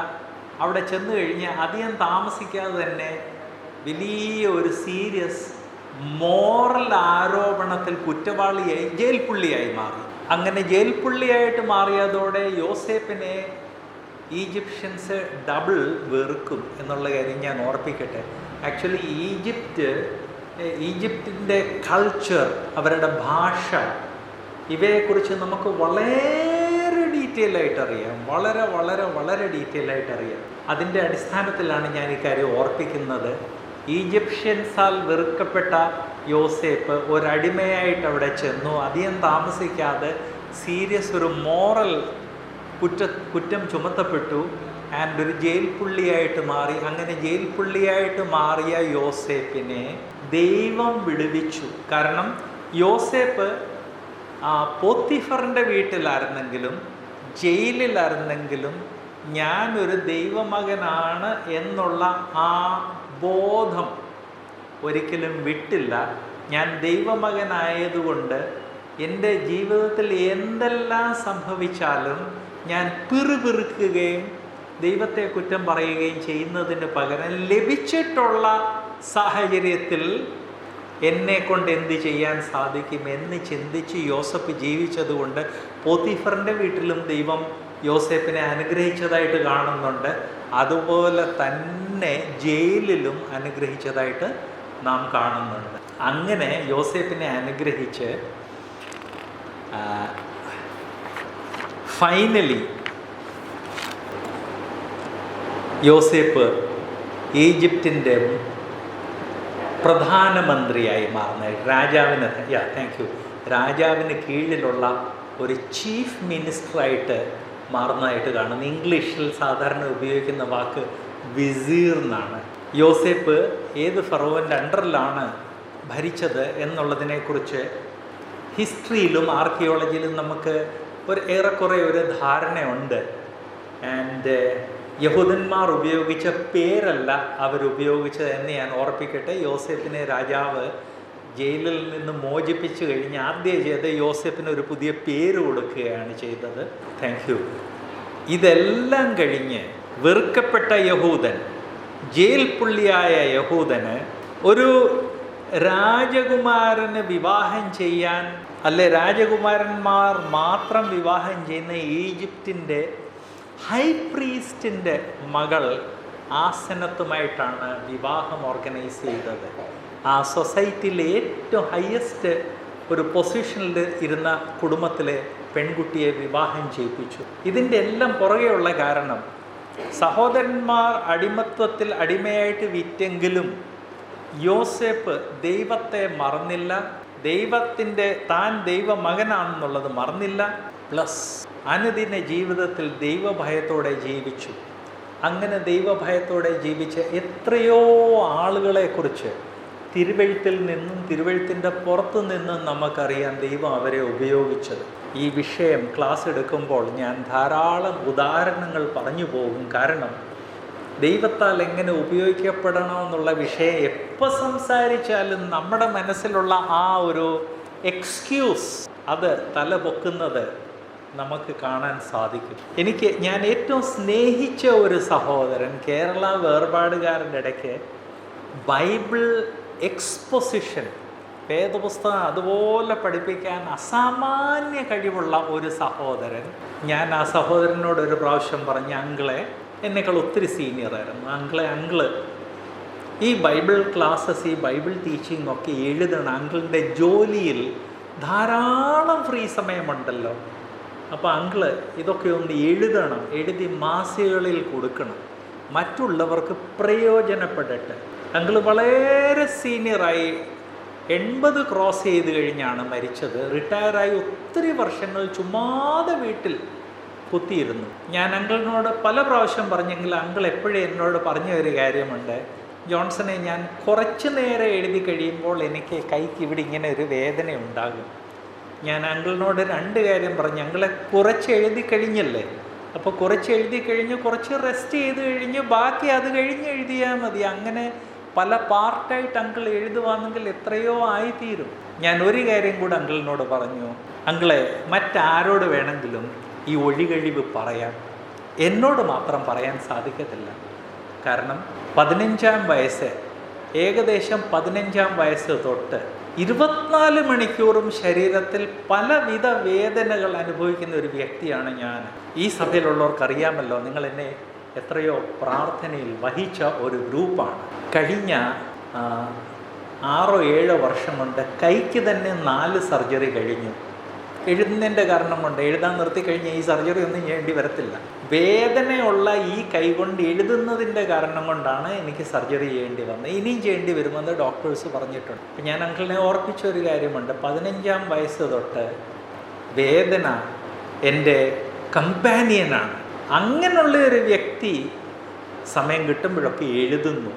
അവിടെ ചെന്ന് കഴിഞ്ഞ് അധികം താമസിക്കാതെ തന്നെ വലിയ ഒരു സീരിയസ് മോറൽ ആരോപണത്തിൽ കുറ്റവാളിയായി ജയിൽ പുള്ളിയായി മാറി. അങ്ങനെ ജയിൽ പുള്ളിയായിട്ട് മാറിയതോടെ യോസേപ്പിനെ ഈജിപ്ഷ്യൻസ് ഡബിൾ വെറുക്കും എന്നുള്ള കാര്യം ഞാൻ ഓർപ്പിക്കട്ടെ. ആക്ച്വലി ഈജിപ്തിൻ്റെ കൾച്ചർ, അവരുടെ ഭാഷ, ഇവയെക്കുറിച്ച് നമുക്ക് വളരെ ഡീറ്റെയിൽ ആയിട്ട് അറിയാം. വളരെ വളരെ വളരെ ഡീറ്റെയിൽ ആയിട്ട് അറിയാം. അതിൻ്റെ അടിസ്ഥാനത്തിലാണ് ഞാൻ ഈ കാര്യം ഓർപ്പിക്കുന്നത്. ഈജിപ്ഷ്യൻസാൽ വെറുക്കപ്പെട്ട യോസേപ്പ് ഒരടിമയായിട്ട് അവിടെ ചെന്നു. അധികം താമസിക്കാതെ സീരിയസ് ഒരു മോറൽ കുറ്റം ചുമത്തപ്പെട്ടു ആൻഡ് ഒരു ജയിൽ പുള്ളിയായിട്ട് മാറി. അങ്ങനെ ജയിൽ പുള്ളിയായിട്ട് മാറിയ യോസേപ്പിനെ ദൈവം വിടുവിച്ചു. കാരണം യോസേപ്പ് പോത്തിഫറിൻ്റെ വീട്ടിലായിരുന്നെങ്കിലും ജയിലിലായിരുന്നെങ്കിലും ഞാനൊരു ദൈവമകനാണ് എന്നുള്ള ആ ബോധം ഒരിക്കലും വിട്ടില്ല. ഞാൻ ദൈവമകനായതുകൊണ്ട് എൻ്റെ ജീവിതത്തിൽ എന്തെല്ലാം സംഭവിച്ചാലും ഞാൻ പിറുപിറുക്കുകയും ദൈവത്തെ കുറ്റം പറയുകയും ചെയ്യുന്നതിന് പകരം ലഭിച്ചിട്ടുള്ള സാഹചര്യത്തിൽ എന്നെക്കൊണ്ട് എന്ത് ചെയ്യാൻ സാധിക്കും എന്ന് ചിന്തിച്ച് യോസഫ് ജീവിച്ചതുകൊണ്ട് പോത്തിഫറിൻ്റെ വീട്ടിലും ദൈവം യോസേപ്പിനെ അനുഗ്രഹിച്ചതായിട്ട് കാണുന്നുണ്ട്. അതുപോലെ തന്നെ ജയിലിലും അനുഗ്രഹിച്ചതായിട്ട് നാം കാണുന്നുണ്ട്. അങ്ങനെ യോസേപ്പിനെ അനുഗ്രഹിച്ച് ഫൈനലി യോസേപ്പ് ഈജിപ്തിൻ്റെ പ്രധാനമന്ത്രിയായി മാറുന്നത്, രാജാവിന് കീഴിലുള്ള ഒരു ചീഫ് മിനിസ്റ്ററായിട്ട് മാറുന്നതായിട്ട് കാണുന്നു. ഇംഗ്ലീഷിൽ സാധാരണ ഉപയോഗിക്കുന്ന വാക്ക് വിസീർ എന്നാണ്. യോസേപ്പ് ഏത് ഫറവോൻ്റെ അണ്ടറിലാണ് ഭരിച്ചത് എന്നുള്ളതിനെക്കുറിച്ച് ഹിസ്റ്ററിയിലും ആർക്കിയോളജിയിലും നമുക്ക് ഏറെക്കുറെ ഒരു ധാരണയുണ്ട്. ആൻഡ് യഹൂദന്മാർ ഉപയോഗിച്ച പേരല്ല അവരുപയോഗിച്ചത് എന്ന് ഞാൻ ഓർപ്പിക്കട്ടെ. യോസേപ്പിനെ രാജാവ് ജയിലിൽ നിന്ന് മോചിപ്പിച്ചു കഴിഞ്ഞ് ആദ്യം ചെയ്ത് യോസേപ്പിന് ഒരു പുതിയ പേര് കൊടുക്കുകയാണ് ചെയ്തത്. Thank you. ഇതെല്ലാം കഴിഞ്ഞ് വെറുക്കപ്പെട്ട യഹൂദൻ, ജയിൽ പുള്ളിയായ യഹൂദന് ഒരു രാജകുമാരന് വിവാഹം ചെയ്യാൻ, രാജകുമാരന്മാർ മാത്രം വിവാഹം ചെയ്യുന്ന ഈജിപ്തിൻ്റെ ഹൈ പ്രീസ്റ്റിൻ്റെ മകൾ ആസനത്തുമായിട്ടാണ് വിവാഹം ഓർഗനൈസ് ചെയ്തത്. ആ സൊസൈറ്റിയിലെ ഏറ്റവും ഹയസ്റ്റ് ഒരു പൊസിഷനിൽ ഇരുന്ന കുടുംബത്തിലെ പെൺകുട്ടിയെ വിവാഹം ചെയ്യിപ്പിച്ചു. ഇതിൻ്റെ എല്ലാം പുറകെയുള്ള കാരണം സഹോദരന്മാർ അടിമയായിട്ട് വിറ്റെങ്കിലും യോസേപ്പ് ദൈവത്തെ മറന്നില്ല. താൻ ദൈവമകനാണെന്നുള്ളത് മറന്നില്ല. പ്ലസ് അനുദിന ജീവിതത്തിൽ ദൈവഭയത്തോടെ ജീവിച്ചു. അങ്ങനെ ദൈവഭയത്തോടെ ജീവിച്ച എത്രയോ ആളുകളെക്കുറിച്ച് തിരുവെഴുത്തിൽ നിന്നും തിരുവെഴുത്തിൻ്റെ പുറത്തു നിന്നും നമുക്കറിയാം ദൈവം അവരെ ഉപയോഗിച്ചത്. ഈ വിഷയം ക്ലാസ് എടുക്കുമ്പോൾ ഞാൻ ധാരാളം ഉദാഹരണങ്ങൾ പറഞ്ഞു പോകും. കാരണം ദൈവത്താൽ എങ്ങനെ ഉപയോഗിക്കപ്പെടണമെന്നുള്ള വിഷയം എപ്പോൾ സംസാരിച്ചാലും നമ്മുടെ മനസ്സിലുള്ള ആ ഒരു എക്സ്ക്യൂസ് അത് തല പൊക്കുന്നത് നമുക്ക് കാണാൻ സാധിക്കും. ഞാൻ ഏറ്റവും സ്നേഹിച്ച ഒരു സഹോദരൻ കേരള വേർപാടുകാരുടെ ഇടയ്ക്ക് ബൈബിൾ എക്സ്പൊസിഷൻ, വേദപുസ്തകം അതുപോലെ പഠിപ്പിക്കാൻ അസാമാന്യ കഴിവുള്ള ഒരു സഹോദരൻ. ഞാൻ ആ സഹോദരനോട് ഒരു പ്രാവശ്യം പറഞ്ഞ, അങ്കിളെ, എന്നേക്കാൾ ഒത്തിരി സീനിയറായിരുന്നു, അങ്കിള് ഈ ബൈബിൾ ക്ലാസ്സസ്, ഈ ബൈബിൾ ടീച്ചിങ് ഒക്കെ എഴുതണം. അങ്കിളിൻ്റെ ജോലിയിൽ ധാരാളം ഫ്രീ സമയമുണ്ടല്ലോ, അപ്പോൾ അങ്കിള് ഇതൊക്കെ ഒന്ന് എഴുതണം, എഴുതി മാസികകളിൽ കൊടുക്കണം, മറ്റുള്ളവർക്ക് പ്രയോജനപ്പെടട്ടെ. അങ്കിള് വളരെ സീനിയറായി, 80 ക്രോസ് ചെയ്ത് കഴിഞ്ഞാണ് മരിച്ചത്. റിട്ടയറായി ഒത്തിരി വർഷങ്ങൾ ചുമ്മാതെ വീട്ടിൽ കുത്തിയിരുന്നു. ഞാൻ അങ്കിളിനോട് പല പ്രാവശ്യം പറഞ്ഞെങ്കിൽ അങ്കിൾ എപ്പോഴും എന്നോട് പറഞ്ഞ ഒരു കാര്യമുണ്ട്, ജോൺസനെ, ഞാൻ കുറച്ച് നേരം എഴുതി കഴിയുമ്പോൾ എനിക്ക് കൈക്ക് ഇവിടെ ഇങ്ങനെ ഒരു വേദന ഉണ്ടാകും. ഞാൻ അങ്കിളിനോട് 2 കാര്യം പറഞ്ഞു. അങ്കിളെ, കുറച്ച് എഴുതി കഴിഞ്ഞല്ലേ, അപ്പോൾ കുറച്ച് എഴുതി കഴിഞ്ഞ് കുറച്ച് റെസ്റ്റ് ചെയ്ത് കഴിഞ്ഞ് ബാക്കി അത് കഴിഞ്ഞ് എഴുതിയാൽ മതി. അങ്ങനെ പല പാർട്ടായിട്ട് അങ്കിൾ എഴുതുവാണെങ്കിൽ എത്രയോ ആയിത്തീരും. ഞാൻ ഒരു കാര്യം കൂടെ അങ്കിളിനോട് പറഞ്ഞു, അങ്കിളെ, മറ്റാരോട് വേണമെങ്കിലും ഈ ഒഴികഴിവ് പറയാം, എന്നോട് മാത്രം പറയാൻ സാധിക്കത്തില്ല. കാരണം 15-ാം വയസ്സ്, ഏകദേശം 15-ാം വയസ്സ് തൊട്ട് 24 മണിക്കൂറും ശരീരത്തിൽ പലവിധ വേദനകൾ അനുഭവിക്കുന്ന ഒരു വ്യക്തിയാണ് ഞാൻ. ഈ സഭയിലുള്ളവർക്കറിയാമല്ലോ, നിങ്ങൾ എന്നെ എത്രയോ പ്രാർത്ഥനയിൽ വഹിച്ച ഒരു ഗ്രൂപ്പാണ്. കഴിഞ്ഞ 6-7 വർഷം കൊണ്ട് കൈക്ക് തന്നെ 4 സർജറി കഴിഞ്ഞു. എഴുതുന്നതിൻ്റെ കാരണം കൊണ്ട്, എഴുതാൻ നിർത്തി കഴിഞ്ഞാൽ ഈ സർജറി ഒന്നും ചെയ്യേണ്ടി വരത്തില്ല. വേദനയുള്ള ഈ കൈ കൊണ്ട് എഴുതുന്നതിൻ്റെ കാരണം കൊണ്ടാണ് എനിക്ക് സർജറി ചെയ്യേണ്ടി വന്നത്. ഇനിയും ചെയ്യേണ്ടി വരുമെന്ന് ഡോക്ടേഴ്സ് പറഞ്ഞിട്ടുണ്ട്. അപ്പം ഞാൻ അങ്കിളിനെ ഓർപ്പിച്ച ഒരു കാര്യമുണ്ട്, 15-ാം വയസ്സ് തൊട്ട് വേദന എൻ്റെ കമ്പാനിയനാണ്. അങ്ങനെയുള്ള ഒരു വ്യക്തി സമയം കിട്ടുമ്പോഴൊക്കെ എഴുതുന്നു.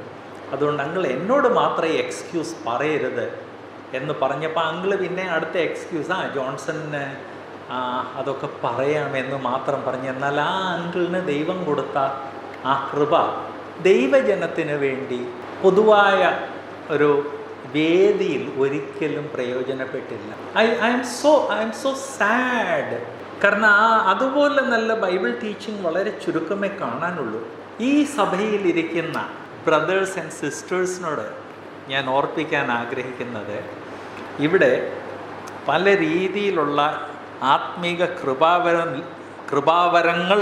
അതുകൊണ്ട് അങ്കിൾ എന്നോട് മാത്രമേ എക്സ്ക്യൂസ് പറയരുത് എന്ന് പറഞ്ഞപ്പോൾ അങ്കിള് പിന്നെ അടുത്ത എക്സ്ക്യൂസ്, ജോൺസണിന് അതൊക്കെ പറയാമെന്ന് മാത്രം പറഞ്ഞു. എന്നാൽ ആ അങ്കിളിന് ദൈവം കൊടുത്ത ആ കൃപ ദൈവജനത്തിന് വേണ്ടി പൊതുവായ ഒരു വേദിയിൽ ഒരിക്കലും പ്രയോജനപ്പെട്ടില്ല. I am so sad. കാരണം അതുപോലെ നല്ല ബൈബിൾ ടീച്ചിങ് വളരെ ചുരുക്കമേ കാണാനുള്ളൂ. ഈ സഭയിലിരിക്കുന്ന ബ്രദേഴ്സ് ആൻഡ് സിസ്റ്റേഴ്സിനോട് ഞാൻ ഓർപ്പിക്കാൻ ആഗ്രഹിക്കുന്നത്, ഇവിടെ പല രീതിയിലുള്ള ആത്മീക കൃപാവരങ്ങൾ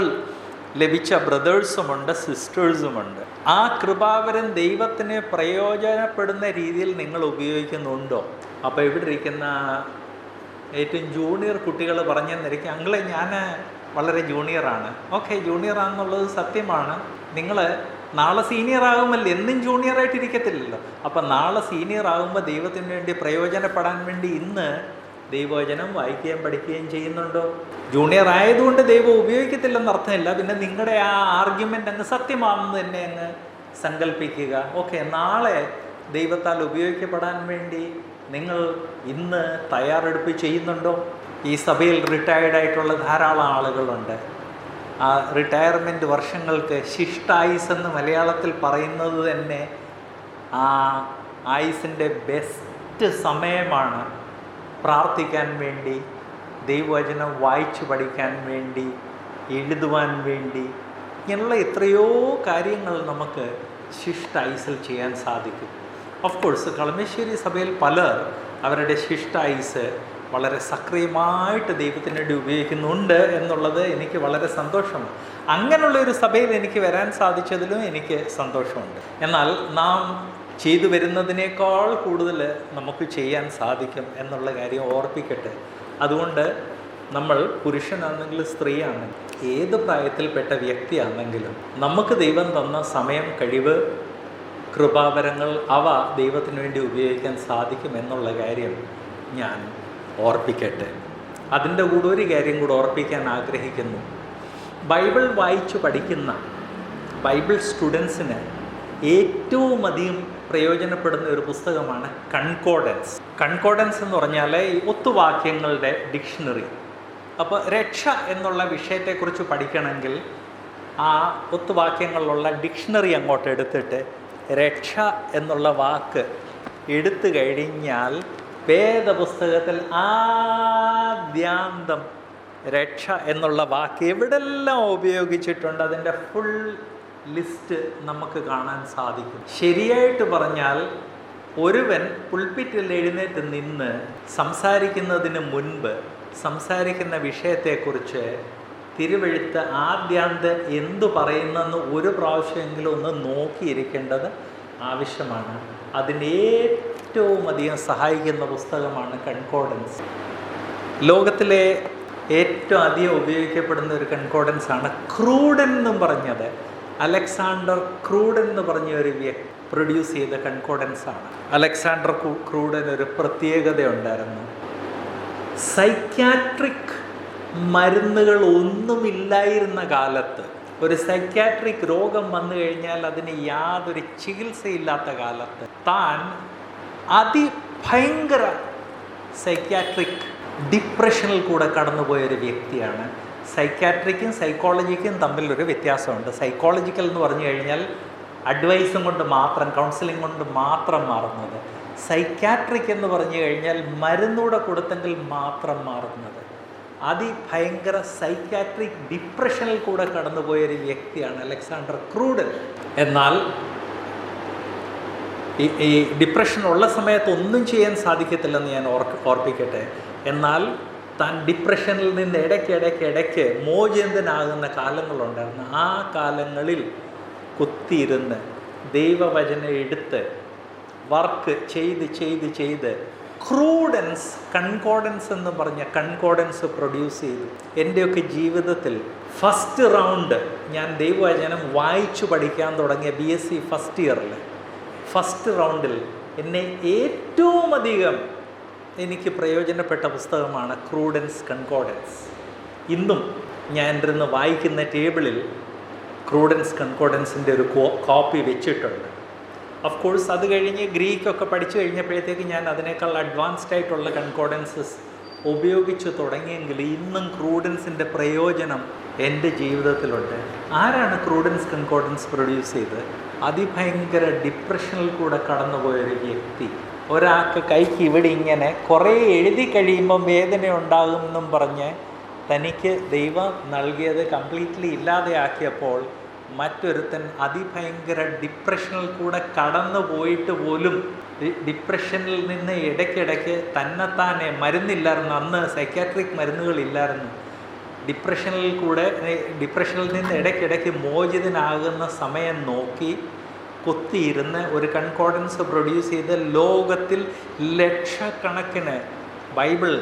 ലഭിച്ച ബ്രദേഴ്സുമുണ്ട്, സിസ്റ്റേഴ്സുമുണ്ട്. ആ കൃപാവരം ദൈവത്തിന് പ്രയോജനപ്പെടുന്ന രീതിയിൽ നിങ്ങൾ ഉപയോഗിക്കുന്നുണ്ടോ? അപ്പോൾ ഇവിടെ ഇരിക്കുന്ന ഏറ്റവും ജൂനിയർ കുട്ടികൾ പറഞ്ഞെന്നിരിക്കും, അങ്കിളെ, ഞാൻ വളരെ ജൂനിയറാണ്. ഓക്കെ, ജൂനിയറാണെന്നുള്ളത് സത്യമാണ്. നിങ്ങൾ നാളെ സീനിയർ ആകുമല്ലോ, എന്നും ജൂനിയറായിട്ടിരിക്കത്തില്ലല്ലോ. അപ്പം നാളെ സീനിയർ ആകുമ്പോൾ ദൈവത്തിന് വേണ്ടി പ്രയോജനപ്പെടാൻ വേണ്ടി ഇന്ന് ദൈവവചനം വായിക്കുകയും പഠിക്കുകയും ചെയ്യുന്നുണ്ടോ? ജൂനിയർ ആയതുകൊണ്ട് ദൈവം ഉപയോഗിക്കത്തില്ലെന്ന് അർത്ഥമില്ല. പിന്നെ നിങ്ങളുടെ ആ ആർഗ്യുമെൻ്റ് അങ്ങ് സത്യമാണെന്ന് തന്നെ അങ്ങ് സങ്കല്പിക്കുക. ഓക്കെ, നാളെ ദൈവത്താൽ ഉപയോഗിക്കപ്പെടാൻ വേണ്ടി നിങ്ങൾ ഇന്ന് തയ്യാറെടുപ്പ് ചെയ്യുന്നുണ്ടോ? ഈ സഭയിൽ റിട്ടയർഡായിട്ടുള്ള ധാരാളം ആളുകളുണ്ട്. ആ റിട്ടയർമെൻറ്റ് വർഷങ്ങൾക്ക് ശിഷ്ടായുസ് എന്ന് മലയാളത്തിൽ പറയുന്നത് തന്നെ ആ ആയുസിൻ്റെ ബെസ്റ്റ് സമയമാണ്. പ്രാർത്ഥിക്കാൻ വേണ്ടി, ദൈവവചനം വായിച്ചു പഠിക്കാൻ വേണ്ടി, എഴുതുവാൻ വേണ്ടി, ഇങ്ങനെയുള്ള എത്രയോ കാര്യങ്ങൾ നമുക്ക് ശിഷ്ടായുസിൽ ചെയ്യാൻ സാധിക്കും. ഓഫ് കോഴ്സ് കളമശ്ശേരി സഭയിൽ പലർ അവരുടെ ശിഷ്ടായുസ് വളരെ സക്രിയമായിട്ട് ദൈവത്തിന് വേണ്ടി ഉപയോഗിക്കുന്നുണ്ട് എന്നുള്ളത് എനിക്ക് വളരെ സന്തോഷമാണ്. അങ്ങനെയുള്ളൊരു സഭയിൽ എനിക്ക് വരാൻ സാധിച്ചതിലും എനിക്ക് സന്തോഷമുണ്ട്. എന്നാൽ നാം ചെയ്തു വരുന്നതിനേക്കാൾ കൂടുതൽ നമുക്ക് ചെയ്യാൻ സാധിക്കും എന്നുള്ള കാര്യം ഓർപ്പിക്കട്ടെ. അതുകൊണ്ട് നമ്മൾ പുരുഷനാണെങ്കിലും സ്ത്രീയാണെങ്കിലും ഏത് പ്രായത്തിൽപ്പെട്ട വ്യക്തിയാണെങ്കിലും നമുക്ക് ദൈവം തന്ന സമയം, കഴിവ്, കൃപാവരങ്ങൾ അവ ദൈവത്തിന് വേണ്ടി ഉപയോഗിക്കാൻ സാധിക്കും എന്നുള്ള കാര്യം ഞാൻ ഓർപ്പിക്കട്ടെ. അതിൻ്റെ കൂടെ ഒരു കാര്യം കൂടെ ഓർപ്പിക്കാൻ ആഗ്രഹിക്കുന്നു. ബൈബിൾ വായിച്ചു പഠിക്കുന്ന ബൈബിൾ സ്റ്റുഡൻസിന് ഏറ്റവും അധികം പ്രയോജനപ്പെടുന്ന ഒരു പുസ്തകമാണ് കൺകോർഡൻസ്. കൺകോർഡൻസ് എന്ന് പറഞ്ഞാൽ ഈ ഒത്തുവാക്യങ്ങളുടെ ഡിക്ഷണറി. അപ്പോൾ രക്ഷ എന്നുള്ള വിഷയത്തെക്കുറിച്ച് പഠിക്കണമെങ്കിൽ ആ ഒത്തുവാക്യങ്ങളിലുള്ള ഡിക്ഷണറി അങ്ങോട്ട് എടുത്തിട്ട് രക്ഷ എന്നുള്ള വാക്ക് എടുത്തു കഴിഞ്ഞാൽ വേദപുസ്തകത്തിൽ ആദ്യാന്തം രക്ഷ എന്നുള്ള വാക്ക് എവിടെല്ലാം ഉപയോഗിച്ചിട്ടുണ്ട് അതിൻ്റെ ഫുൾ ലിസ്റ്റ് നമുക്ക് കാണാൻ സാധിക്കും. ശരിയായിട്ട് പറഞ്ഞാൽ ഒരുവൻ പുൾപിറ്റിൽ എഴുന്നേറ്റ് നിന്ന് സംസാരിക്കുന്നതിന് മുൻപ് സംസാരിക്കുന്ന വിഷയത്തെക്കുറിച്ച് തിരുവെഴുത്ത് ആദ്യാന്ത് എന്തു പറയുന്നെന്ന് ഒരു പ്രാവശ്യമെങ്കിലും ഒന്ന് നോക്കിയിരിക്കേണ്ടത് ആവശ്യമാണ്. അതിന് ഏറ്റവും അധികം സഹായിക്കുന്ന പുസ്തകമാണ് കൺകോർഡൻസ്. ലോകത്തിലെ ഏറ്റവും അധികം ഉപയോഗിക്കപ്പെടുന്ന ഒരു കൺകോർഡൻസ് ആണ് ക്രൂഡൻ എന്നും പറഞ്ഞത്. അലക്സാണ്ടർ ക്രൂഡൻ എന്ന് പറഞ്ഞ ഒരു വ്യക്തി പ്രൊഡ്യൂസ് ചെയ്ത കൺകോർഡൻസ് ആണ്. അലക്സാണ്ടർ ക്രൂഡൻ ഒരു പ്രത്യേകത ഉണ്ടായിരുന്നു. സൈക്യാട്രിക് മരുന്നുകൾ ഒന്നുമില്ലായിരുന്ന കാലത്ത്, ഒരു സൈക്യാട്രിക് രോഗം വന്നു കഴിഞ്ഞാൽ അതിന് യാതൊരു ചികിത്സയില്ലാത്ത കാലത്ത് താൻ അതിഭയങ്കര സൈക്യാട്രിക് ഡിപ്രഷനിൽ കൂടെ കടന്നുപോയൊരു വ്യക്തിയാണ്. സൈക്യാട്രിക്കും സൈക്കോളജിക്കും തമ്മിലൊരു വ്യത്യാസമുണ്ട്. സൈക്കോളജിക്കൽ എന്ന് പറഞ്ഞു കഴിഞ്ഞാൽ അഡ്വൈസും കൊണ്ട് മാത്രം, കൗൺസിലിംഗ് കൊണ്ട് മാത്രം മാറുന്നത്. സൈക്യാട്രിക് എന്ന് പറഞ്ഞു കഴിഞ്ഞാൽ മരുന്നൂടെ കൊടുത്തെങ്കിൽ മാത്രം മാറുന്നത്. അതിഭയങ്കര സൈക്യാട്രിക് ഡിപ്രഷനിൽ കൂടെ കടന്നുപോയൊരു വ്യക്തിയാണ് അലക്സാണ്ടർ ക്രൂഡൻ. എന്നാൽ ഈ ഡിപ്രഷൻ ഉള്ള സമയത്ത് ഒന്നും ചെയ്യാൻ സാധിക്കത്തില്ലെന്ന് ഞാൻ ഓർപ്പിക്കട്ടെ. എന്നാൽ താൻ ഡിപ്രഷനിൽ നിന്ന് ഇടയ്ക്ക് മോചിതനാകുന്ന കാലങ്ങളുണ്ടായിരുന്നു. ആ കാലങ്ങളിൽ കുത്തിയിരുന്ന് ദൈവവചനം എടുത്ത് വർക്ക് ചെയ്ത് ക്രൂഡൻസ്, കൺകോർഡൻസ് എന്ന് പറഞ്ഞ കൺകോർഡൻസ് പ്രൊഡ്യൂസ് ചെയ്തു. എൻ്റെയൊക്കെ ജീവിതത്തിൽ ഫസ്റ്റ് റൗണ്ട് ഞാൻ ദൈവവചനം വായിച്ചു പഠിക്കാൻ തുടങ്ങിയ BSc ഫസ്റ്റ് ഇയറിൽ ഫസ്റ്റ് റൗണ്ടിൽ എന്നെ ഏറ്റവും അധികം എനിക്ക് പ്രയോജനപ്പെട്ട പുസ്തകമാണ് ക്രൂഡൻസ് കൺകോർഡൻസ്. ഇന്നും ഞാൻ ഇരുന്ന് വായിക്കുന്ന ടേബിളിൽ ക്രൂഡൻസ് കൺകോർഡൻസിൻ്റെ ഒരു കോപ്പി വെച്ചിട്ടുണ്ട്. ഓഫ് കോഴ്സ് അത് കഴിഞ്ഞ് ഗ്രീക്കൊക്കെ പഠിച്ചു കഴിഞ്ഞപ്പോഴത്തേക്ക് ഞാൻ അതിനേക്കാൾ അഡ്വാൻസ്ഡ് ആയിട്ടുള്ള കൺകോർഡൻസസ് ഉപയോഗിച്ച് തുടങ്ങിയെങ്കിൽ ഇന്നും ക്രൂഡൻസിൻ്റെ പ്രയോജനം എൻ്റെ ജീവിതത്തിലുണ്ട്. ആരാണ് ക്രൂഡൻസ് കൺകോർഡൻസ് പ്രൊഡ്യൂസ് ചെയ്തത്? അതിഭയങ്കര ഡിപ്രഷനിൽ കൂടെ കടന്നുപോയൊരു വ്യക്തി. ഒരാൾക്ക് കൈക്ക് ഇവിടെ ഇങ്ങനെ കുറേ എഴുതി കഴിയുമ്പം വേദന ഉണ്ടാകുമെന്നും പറഞ്ഞ് തനിക്ക് ദൈവം നൽകിയത് കംപ്ലീറ്റ്ലി ഇല്ലാതെയാക്കിയപ്പോൾ മറ്റൊരുത്തൻ അതിഭയങ്കര ഡിപ്രഷനിൽ കൂടെ കടന്നു പോയിട്ട് പോലും ഡിപ്രഷനിൽ നിന്ന് ഇടയ്ക്കിടയ്ക്ക് തന്നെത്താനെ മരുന്നില്ലായിരുന്നു. അന്ന് സൈക്യാട്രിക് മരുന്നുകളില്ലായിരുന്നു. ഡിപ്രഷനിൽ നിന്ന് ഇടയ്ക്കിടയ്ക്ക് മോചിതനാകുന്ന സമയം നോക്കി കുത്തിയിരുന്ന് ഒരു കൺകോർഡൻസ് പ്രൊഡ്യൂസ് ചെയ്ത് ലോകത്തിൽ ലക്ഷക്കണക്കിന് ബൈബിൾ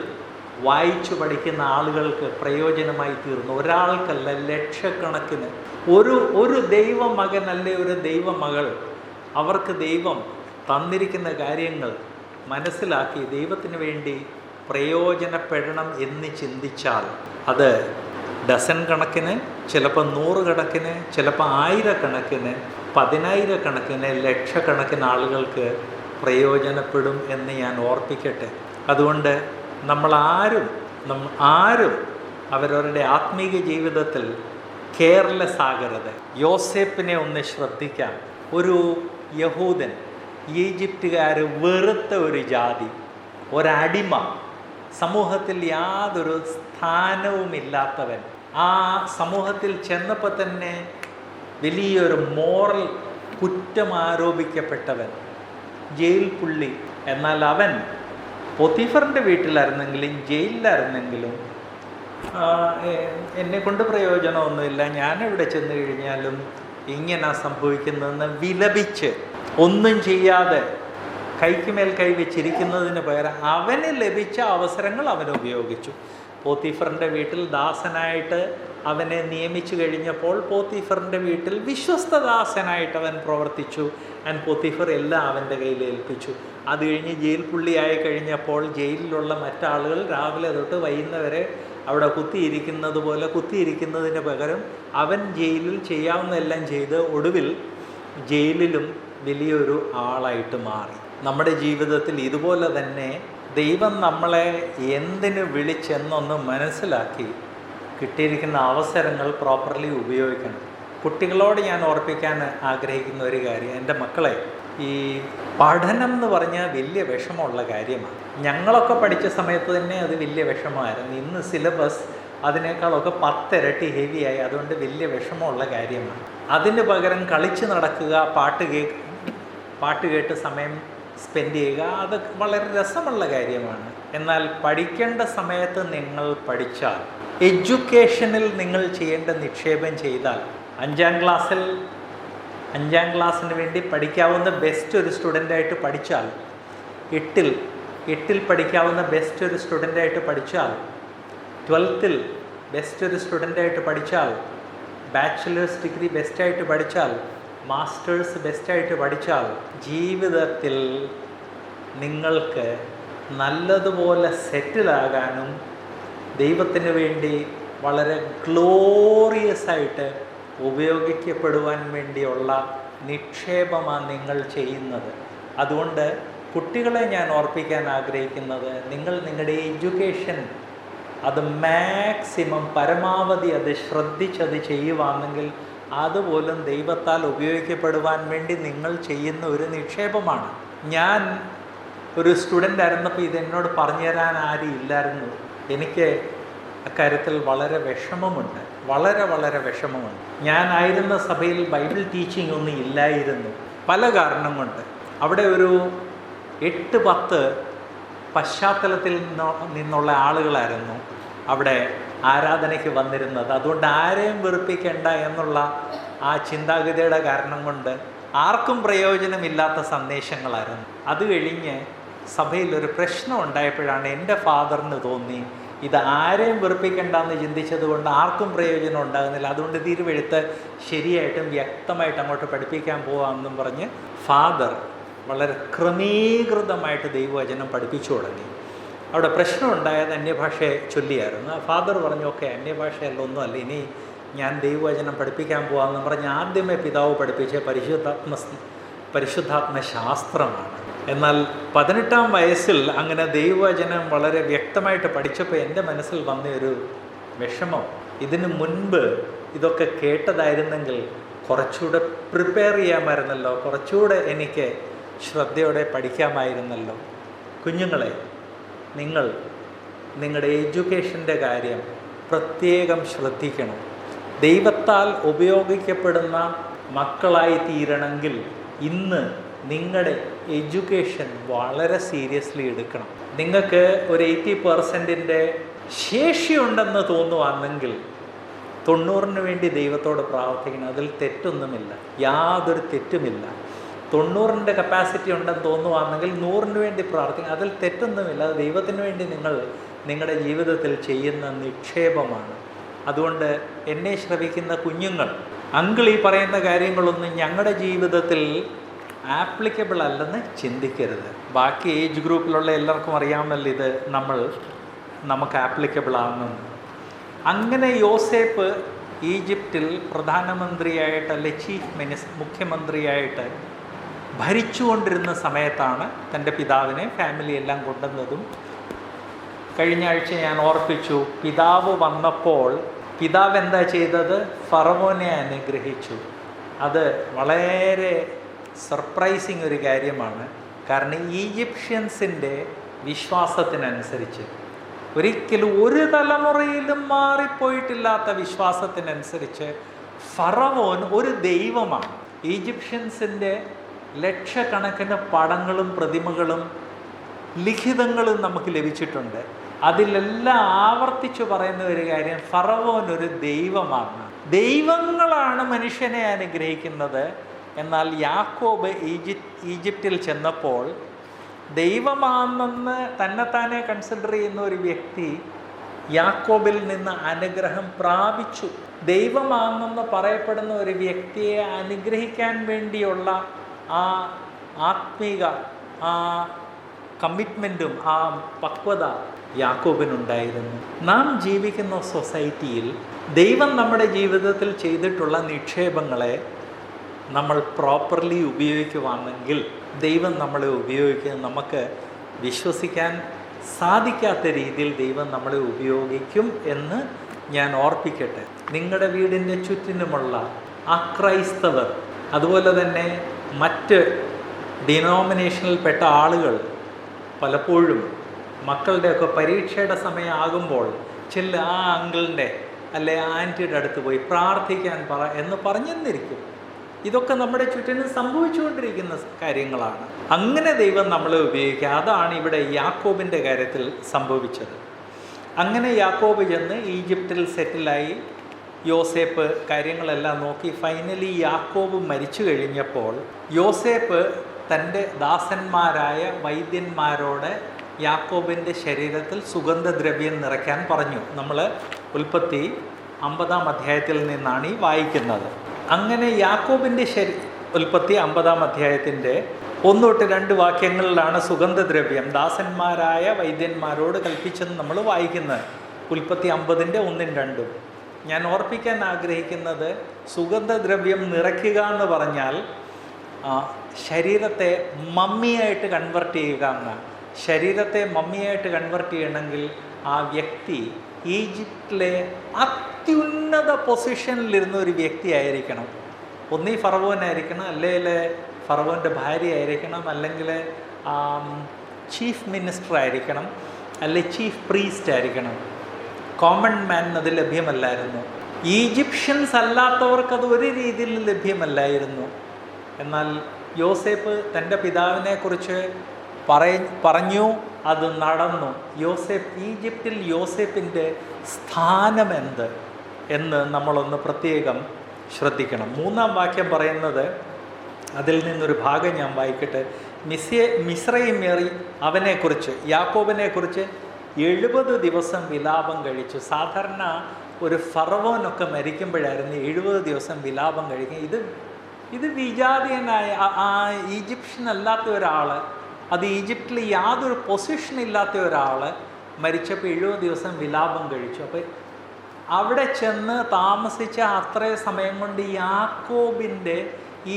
വായിച്ചു പഠിക്കുന്ന ആളുകൾക്ക് പ്രയോജനമായി തീർന്നു. ഒരാൾക്കല്ല, ലക്ഷക്കണക്കിന്. ഒരു ദൈവമകൻ അല്ലെ ഒരു ദൈവമകൾ അവർക്ക് ദൈവം തന്നിരിക്കുന്ന കാര്യങ്ങൾ മനസ്സിലാക്കി ദൈവത്തിന് വേണ്ടി പ്രയോജനപ്പെടണം എന്ന് ചിന്തിച്ചാൽ അത് ഡസൻ കണക്കിന്, ചിലപ്പോൾ 100 കണക്കിന്, ചിലപ്പോൾ 1000 കണക്കിന്, 10,000 കണക്കിന്, ലക്ഷക്കണക്കിന് ആളുകൾക്ക് പ്രയോജനപ്പെടും എന്ന് ഞാൻ ഓർപ്പിക്കട്ടെ. അതുകൊണ്ട് ആരും അവരവരുടെ ആത്മീക ജീവിതത്തിൽ കെയർലെസ് ആകരുത്. യോസേപ്പിനെ ഒന്ന് ശ്രദ്ധിക്കാം. ഒരു യഹൂദൻ, ഈജിപ്തുകാർ വെറുത്ത ഒരു ജാതി, ഒരടിമ, സമൂഹത്തിൽ യാതൊരു സ്ഥാനവുമില്ലാത്തവൻ. ആ സമൂഹത്തിൽ ചെന്നപ്പോൾ തന്നെ വലിയൊരു മോറൽ കുറ്റം ആരോപിക്കപ്പെട്ടവൻ, ജയിൽ പുള്ളി. എന്നാൽ അവൻ പോത്തിഫറിൻ്റെ വീട്ടിലായിരുന്നെങ്കിലും ജയിലിലായിരുന്നെങ്കിലും എന്നെക്കൊണ്ട് പ്രയോജനമൊന്നുമില്ല, ഞാനിവിടെ ചെന്ന് കഴിഞ്ഞാലും ഇങ്ങനെ സംഭവിക്കുന്നതെന്ന് വിലപിച്ച് ഒന്നും ചെയ്യാതെ കൈക്കുമേൽ കൈ വെച്ചിരിക്കുന്നതിന് പകരം അവന് ലഭിച്ച അവസരങ്ങൾ അവൻ ഉപയോഗിച്ചു. പോത്തിഫറിൻ്റെ വീട്ടിൽ ദാസനായിട്ട് അവനെ നിയമിച്ചു കഴിഞ്ഞപ്പോൾ പോത്തിഫറിൻ്റെ വീട്ടിൽ വിശ്വസ്തദാസനായിട്ട് അവൻ പ്രവർത്തിച്ചു. പോത്തിഫർ എല്ലാം അവൻ്റെ കയ്യിൽ ഏൽപ്പിച്ചു. അത് കഴിഞ്ഞ് ജയിൽ പുള്ളിയായി കഴിഞ്ഞപ്പോൾ ജയിലിലുള്ള മറ്റാളുകൾ രാവിലെ തൊട്ട് വൈകുന്നവരെ അവിടെ കുത്തിയിരിക്കുന്നത് പോലെ കുത്തിയിരിക്കുന്നതിന് പകരം അവൻ ജയിലിൽ ചെയ്യാവുന്നതെല്ലാം ചെയ്ത് ഒടുവിൽ ജയിലിലും വലിയൊരു ആളായിട്ട് മാറി. നമ്മുടെ ജീവിതത്തിൽ ഇതുപോലെ തന്നെ ദൈവം നമ്മളെ എന്തിനു വിളിച്ചെന്നൊന്ന് മനസ്സിലാക്കി കിട്ടിയിരിക്കുന്ന അവസരങ്ങൾ പ്രോപ്പർലി ഉപയോഗിക്കണം. കുട്ടികളോട് ഞാൻ ഓർപ്പിക്കാൻ ആഗ്രഹിക്കുന്ന ഒരു കാര്യം, എൻ്റെ മക്കളെ, ഈ പഠനം എന്ന് പറഞ്ഞാൽ വലിയ വിഷമമുള്ള കാര്യമാണ്. ഞങ്ങളൊക്കെ പഠിച്ച സമയത്ത് തന്നെ അത് വലിയ വിഷമമായിരുന്നു. ഇന്ന് സിലബസ് അതിനേക്കാളൊക്കെ 10 ഇരട്ടി ഹെവിയായി. അതുകൊണ്ട് വലിയ വിഷമമുള്ള കാര്യമാണ്. അതിന് പകരം കളിച്ച് നടക്കുക, പാട്ട് കേട്ട് സമയം സ്പെൻഡ് ചെയ്യുക, അത് വളരെ രസമുള്ള കാര്യമാണ്. എന്നാൽ പഠിക്കേണ്ട സമയത്ത് നിങ്ങൾ പഠിച്ചാൽ, എഡ്യൂക്കേഷനിൽ നിങ്ങൾ ചെയ്യേണ്ട നിക്ഷേപം ചെയ്താൽ, 5ാം ക്ലാസ്സിന് വേണ്ടി പഠിക്കാവുന്ന ബെസ്റ്റ് ഒരു സ്റ്റുഡൻ്റായിട്ട് പഠിച്ചാൽ, 8ൽ പഠിക്കാവുന്ന ബെസ്റ്റ് ഒരു സ്റ്റുഡൻ്റായിട്ട് പഠിച്ചാൽ, 12ൽ ബെസ്റ്റ് ഒരു സ്റ്റുഡൻ്റായിട്ട് പഠിച്ചാൽ, ബാച്ചിലേഴ്സ് ഡിഗ്രി ബെസ്റ്റായിട്ട് പഠിച്ചാൽ, മാസ്റ്റേഴ്സ് ബെസ്റ്റായിട്ട് പഠിച്ചാൽ, ജീവിതത്തിൽ നിങ്ങൾക്ക് നല്ലതുപോലെ സെറ്റിലാകാനും ദൈവത്തിന് വേണ്ടി വളരെ ഗ്ലോറിയസ് ആയിട്ട് ഉപയോഗിക്കപ്പെടുവാൻ വേണ്ടിയുള്ള നിക്ഷേപമാണ് നിങ്ങൾ ചെയ്യുന്നത്. അതുകൊണ്ട് കുട്ടികളെ ഞാൻ ഓർപ്പിക്കാൻ ആഗ്രഹിക്കുന്നത്, നിങ്ങൾ നിങ്ങളുടെ എഡ്യൂക്കേഷൻ അത് മാക്സിമം പരമാവധി അത് ശ്രദ്ധിച്ചത് ചെയ്യുവാണെങ്കിൽ അതുപോലും ദൈവത്താൽ ഉപയോഗിക്കപ്പെടുവാൻ വേണ്ടി നിങ്ങൾ ചെയ്യുന്ന ഒരു നിക്ഷേപമാണ്. ഞാൻ ഒരു സ്റ്റുഡൻ്റ് ആയിരുന്നപ്പോൾ ഇതെന്നോട് പറഞ്ഞു തരാൻ ആരും ഇല്ലായിരുന്നു. എനിക്ക് അക്കാര്യത്തിൽ വളരെ വിഷമമുണ്ട്, വളരെ വിഷമമുണ്ട്. ഞാനായിരുന്ന സഭയിൽ ബൈബിൾ ടീച്ചിങ് ഒന്നും ഇല്ലായിരുന്നു, പല കാരണം കൊണ്ട്. അവിടെ ഒരു 8-10 പശ്ചാത്തലത്തിൽ നിന്നുള്ള ആളുകളായിരുന്നു അവിടെ ആരാധനയ്ക്ക് വന്നിരുന്നത്. അതുകൊണ്ട് ആരെയും വെറുപ്പിക്കേണ്ട എന്നുള്ള ആ ചിന്താഗതിയുടെ കാരണം കൊണ്ട് ആർക്കും പ്രയോജനമില്ലാത്ത സന്ദേശങ്ങളായിരുന്നു. അത് കഴിഞ്ഞ് സഭയിലൊരു പ്രശ്നം ഉണ്ടായപ്പോഴാണ് എൻ്റെ ഫാദറിന് തോന്നി, ഇത് ആരെയും വെറുപ്പിക്കേണ്ടെന്ന് ചിന്തിച്ചത് കൊണ്ട് ആർക്കും പ്രയോജനം ഉണ്ടാകുന്നില്ല, അതുകൊണ്ട് തിരുവെഴുത്ത് ശരിയായിട്ടും വ്യക്തമായിട്ട് അങ്ങോട്ട് പഠിപ്പിക്കാൻ പോകാമെന്നും പറഞ്ഞ് ഫാദർ വളരെ ക്രമീകൃതമായിട്ട് ദൈവവചനം പഠിപ്പിച്ചു തുടങ്ങി. അവിടെ പ്രശ്നം ഉണ്ടായത് അന്യഭാഷയെ ചൊല്ലിയായിരുന്നു. ഫാദർ പറഞ്ഞു, ഓക്കെ, അന്യഭാഷയല്ല, ഒന്നുമല്ല, ഇനി ഞാൻ ദൈവവചനം പഠിപ്പിക്കാൻ പോകാമെന്ന് പറഞ്ഞ് ആദ്യമേ പിതാവ് പഠിപ്പിച്ച പരിശുദ്ധാത്മ ശാസ്ത്രമാണ്. എന്നാൽ 18ാം വയസ്സിൽ അങ്ങനെ ദൈവവചനം വളരെ വ്യക്തമായിട്ട് പഠിച്ചപ്പോൾ എൻ്റെ മനസ്സിൽ വന്നൊരു വിഷമം, ഇതിനു മുൻപ് ഇതൊക്കെ കേട്ടതായിരുന്നെങ്കിൽ കുറച്ചുകൂടെ പ്രിപ്പയർ ചെയ്യാമായിരുന്നല്ലോ, കുറച്ചുകൂടെ എനിക്ക് ശ്രദ്ധയോടെ പഠിക്കാമായിരുന്നല്ലോ. കുഞ്ഞുങ്ങളെ, നിങ്ങൾ നിങ്ങളുടെ എഡ്യൂക്കേഷൻ്റെ കാര്യം പ്രത്യേകം ശ്രദ്ധിക്കണം. ദൈവത്താൽ ഉപയോഗിക്കപ്പെടുന്ന മക്കളായി തീരണമെങ്കിൽ ഇന്ന് നിങ്ങളുടെ എഡ്യൂക്കേഷൻ വളരെ സീരിയസ്ലി എടുക്കണം. നിങ്ങൾക്ക് ഒരു 80% ശേഷിയുണ്ടെന്ന് തോന്നുവാണെങ്കിൽ 90 വേണ്ടി ദൈവത്തോട് പ്രാർത്ഥിക്കണം. അതിൽ തെറ്റൊന്നുമില്ല, യാതൊരു തെറ്റുമില്ല. 90 കപ്പാസിറ്റി ഉണ്ടെന്ന് തോന്നുവാണെങ്കിൽ 100 വേണ്ടി പ്രാർത്ഥിക്കണം, അതിൽ തെറ്റൊന്നുമില്ല. അത് ദൈവത്തിന് വേണ്ടി നിങ്ങൾ നിങ്ങളുടെ ജീവിതത്തിൽ ചെയ്യുന്ന നിക്ഷേപമാണ്. അതുകൊണ്ട് എന്നെ ശ്രവിക്കുന്ന കുഞ്ഞുങ്ങൾ, അങ്കിൾ ഈ പറയുന്ന കാര്യങ്ങളൊന്നും ഞങ്ങളുടെ ജീവിതത്തിൽ ആപ്ലിക്കബിൾ അല്ലെന്ന് ചിന്തിക്കരുത്. ബാക്കി ഏജ് ഗ്രൂപ്പിലുള്ള എല്ലാവർക്കും അറിയാമല്ലോ ഇത് നമുക്ക് ആപ്ലിക്കബിൾ ആണെന്ന്. അങ്ങനെ യോസേപ്പ് ഈജിപ്തിൽ പ്രധാനമന്ത്രിയായിട്ട് അല്ലെ മുഖ്യമന്ത്രിയായിട്ട് ഭരിച്ചുകൊണ്ടിരുന്ന സമയത്താണ് തൻ്റെ പിതാവിനെ ഫാമിലി എല്ലാം കൊണ്ടുവന്നതും. കഴിഞ്ഞ ആഴ്ച ഞാൻ ഓർപ്പിച്ചു, പിതാവ് വന്നപ്പോൾ പിതാവ് എന്താ ചെയ്തത്? ഫറവോനെ അനുഗ്രഹിച്ചു. അത് വളരെ സർപ്രൈസിങ് ഒരു കാര്യമാണ്. കാരണം ഈജിപ്ഷ്യൻസിൻ്റെ വിശ്വാസത്തിനനുസരിച്ച്, ഒരിക്കലും ഒരു തലമുറയിലും മാറിപ്പോയിട്ടില്ലാത്ത വിശ്വാസത്തിനനുസരിച്ച് ഫറവോൻ ഒരു ദൈവമാണ്. ഈജിപ്ഷ്യൻസിൻ്റെ ലക്ഷക്കണക്കിന് പടങ്ങളും പ്രതിമകളും ലിഖിതങ്ങളും നമുക്ക് ലഭിച്ചിട്ടുണ്ട്. അതിലെല്ലാം ആവർത്തിച്ചു പറയുന്ന ഒരു കാര്യം, ഫറവോൻ ഒരു ദൈവമാണ്. ദൈവങ്ങളാണ് മനുഷ്യനെ അനുഗ്രഹിക്കുന്നത്. എന്നാൽ യാക്കോബ് ഈജിപ്തിൽ ചെന്നപ്പോൾ ദൈവമാണെന്ന് തന്നെത്താനെ കൺസിഡർ ചെയ്യുന്ന ഒരു വ്യക്തി യാക്കോബിൽ നിന്ന് അനുഗ്രഹം പ്രാപിച്ചു. ദൈവമാണെന്ന് പറയപ്പെടുന്ന ഒരു വ്യക്തിയെ അനുഗ്രഹിക്കാൻ വേണ്ടിയുള്ള ആ ആത്മീക ആ കമ്മിറ്റ്മെൻറ്റും ആ പക്വത യാക്കോബിനുണ്ടായിരുന്നു. നാം ജീവിക്കുന്ന സൊസൈറ്റിയിൽ ദൈവം നമ്മുടെ ജീവിതത്തിൽ ചെയ്തിട്ടുള്ള നിക്ഷേപങ്ങളെ നമ്മൾ പ്രോപ്പർലി ഉപയോഗിക്കുവാണെങ്കിൽ ദൈവം നമ്മളെ ഉപയോഗിക്കും. നമുക്ക് വിശ്വസിക്കാൻ സാധിക്കാത്ത രീതിയിൽ ദൈവം നമ്മളെ ഉപയോഗിക്കും എന്ന് ഞാൻ ഓർപ്പിക്കട്ടെ. നിങ്ങളുടെ വീടിൻ്റെ ചുറ്റിനുമുള്ള അക്രൈസ്തവർ, അതുപോലെ തന്നെ മറ്റ് ഡിനോമിനേഷനിൽപ്പെട്ട ആളുകൾ പലപ്പോഴും മക്കളുടെയൊക്കെ പരീക്ഷയുടെ സമയമാകുമ്പോൾ ആ അങ്കിളിൻ്റെ അല്ലെ ആൻറ്റിയുടെ അടുത്ത് പോയി പ്രാർത്ഥിക്കാൻ എന്ന് പറഞ്ഞെന്നിരിക്കും. ഇതൊക്കെ നമ്മുടെ ചുറ്റിനും സംഭവിച്ചുകൊണ്ടിരിക്കുന്ന കാര്യങ്ങളാണ്. അങ്ങനെ ദൈവം നമ്മളെ ഉപയോഗിക്കുക. അതാണ് ഇവിടെ യാക്കോബിൻ്റെ കാര്യത്തിൽ സംഭവിച്ചത്. അങ്ങനെ യാക്കോബ് ചെന്ന് ഈജിപ്തിൽ സെറ്റിലായി. യോസേപ്പ് കാര്യങ്ങളെല്ലാം നോക്കി. ഫൈനലി യാക്കോബ് മരിച്ചു കഴിഞ്ഞപ്പോൾ യോസേപ്പ് തൻ്റെ ദാസന്മാരായ വൈദ്യന്മാരോട് യാക്കോബിൻ്റെ ശരീരത്തിൽ സുഗന്ധദ്രവ്യം നിറയ്ക്കാൻ പറഞ്ഞു. നമ്മൾ ഉൽപ്പത്തി 50-ാം അധ്യായത്തിൽ നിന്നാണ് ഈ വായിക്കുന്നത്. അങ്ങനെ യാക്കോബിൻ്റെ ഉൽപ്പത്തി 50-ാം അധ്യായത്തിൻ്റെ 1-2 വാക്യങ്ങളിലാണ് സുഗന്ധദ്രവ്യം ദാസന്മാരായ വൈദ്യന്മാരോട് കൽപ്പിച്ചെന്ന് നമ്മൾ വായിക്കുന്നത്. ഉൽപ്പത്തി 50-ൻ്റെ 1-2. ഞാൻ ഓർപ്പിക്കാൻ ആഗ്രഹിക്കുന്നത്, സുഗന്ധദ്രവ്യം നിറയ്ക്കുക എന്ന് പറഞ്ഞാൽ ശരീരത്തെ മമ്മിയായിട്ട് കൺവെർട്ട് ചെയ്യുക എന്നാണ്. ശരീരത്തെ മമ്മിയായിട്ട് കൺവെർട്ട് ചെയ്യണമെങ്കിൽ ആ വ്യക്തി ഈജിപ്തിലെ അത്യുന്നത പൊസിഷനിലിരുന്ന ഒരു വ്യക്തി ആയിരിക്കണം. ഒന്നീ ഫറവോനായിരിക്കണം, അല്ലെങ്കിൽ ഫറവോൻ്റെ ഭാര്യ ആയിരിക്കണം, അല്ലെങ്കിൽ ചീഫ് മിനിസ്റ്റർ ആയിരിക്കണം, അല്ലെങ്കിൽ ചീഫ് പ്രീസ്റ്റ് ആയിരിക്കണം. കോമൺ മാൻ അത് ലഭ്യമല്ലായിരുന്നു. ഈജിപ്ഷ്യൻസ് അല്ലാത്തവർക്കത് ഒരു രീതിയിൽ ലഭ്യമല്ലായിരുന്നു. എന്നാൽ യോസേപ്പ് തൻ്റെ പിതാവിനെക്കുറിച്ച് പറഞ്ഞു, അത് നടന്നു. ഈജിപ്തിൽ യോസേപ്പിൻ്റെ സ്ഥാനമെന്ത് എന്ന് നമ്മളൊന്ന് പ്രത്യേകം ശ്രദ്ധിക്കണം. 3-ാം വാക്യം പറയുന്നത്, അതിൽ നിന്നൊരു ഭാഗം ഞാൻ വായിക്കട്ടെ. മിസ്രയീമ്യർ അവനെക്കുറിച്ച്, യാക്കോബിനെക്കുറിച്ച് 70 ദിവസം വിലാപം കഴിച്ചു. സാധാരണ ഒരു ഫറവോനൊക്കെ മരിക്കുമ്പോഴായിരുന്നു 70 ദിവസം വിലാപം കഴിക്കുക. ഇത് വിജാതീയനായ ഈജിപ്ഷ്യൻ അല്ലാത്ത ഒരാൾ, അത് ഈജിപ്തിൽ യാതൊരു പൊസിഷൻ ഇല്ലാത്ത ഒരാൾ മരിച്ചപ്പോൾ 70 ദിവസം വിലാപം കഴിച്ചു. അപ്പോൾ അവിടെ ചെന്ന് താമസിച്ച അത്രയും സമയം കൊണ്ട് യാക്കോബിൻ്റെ,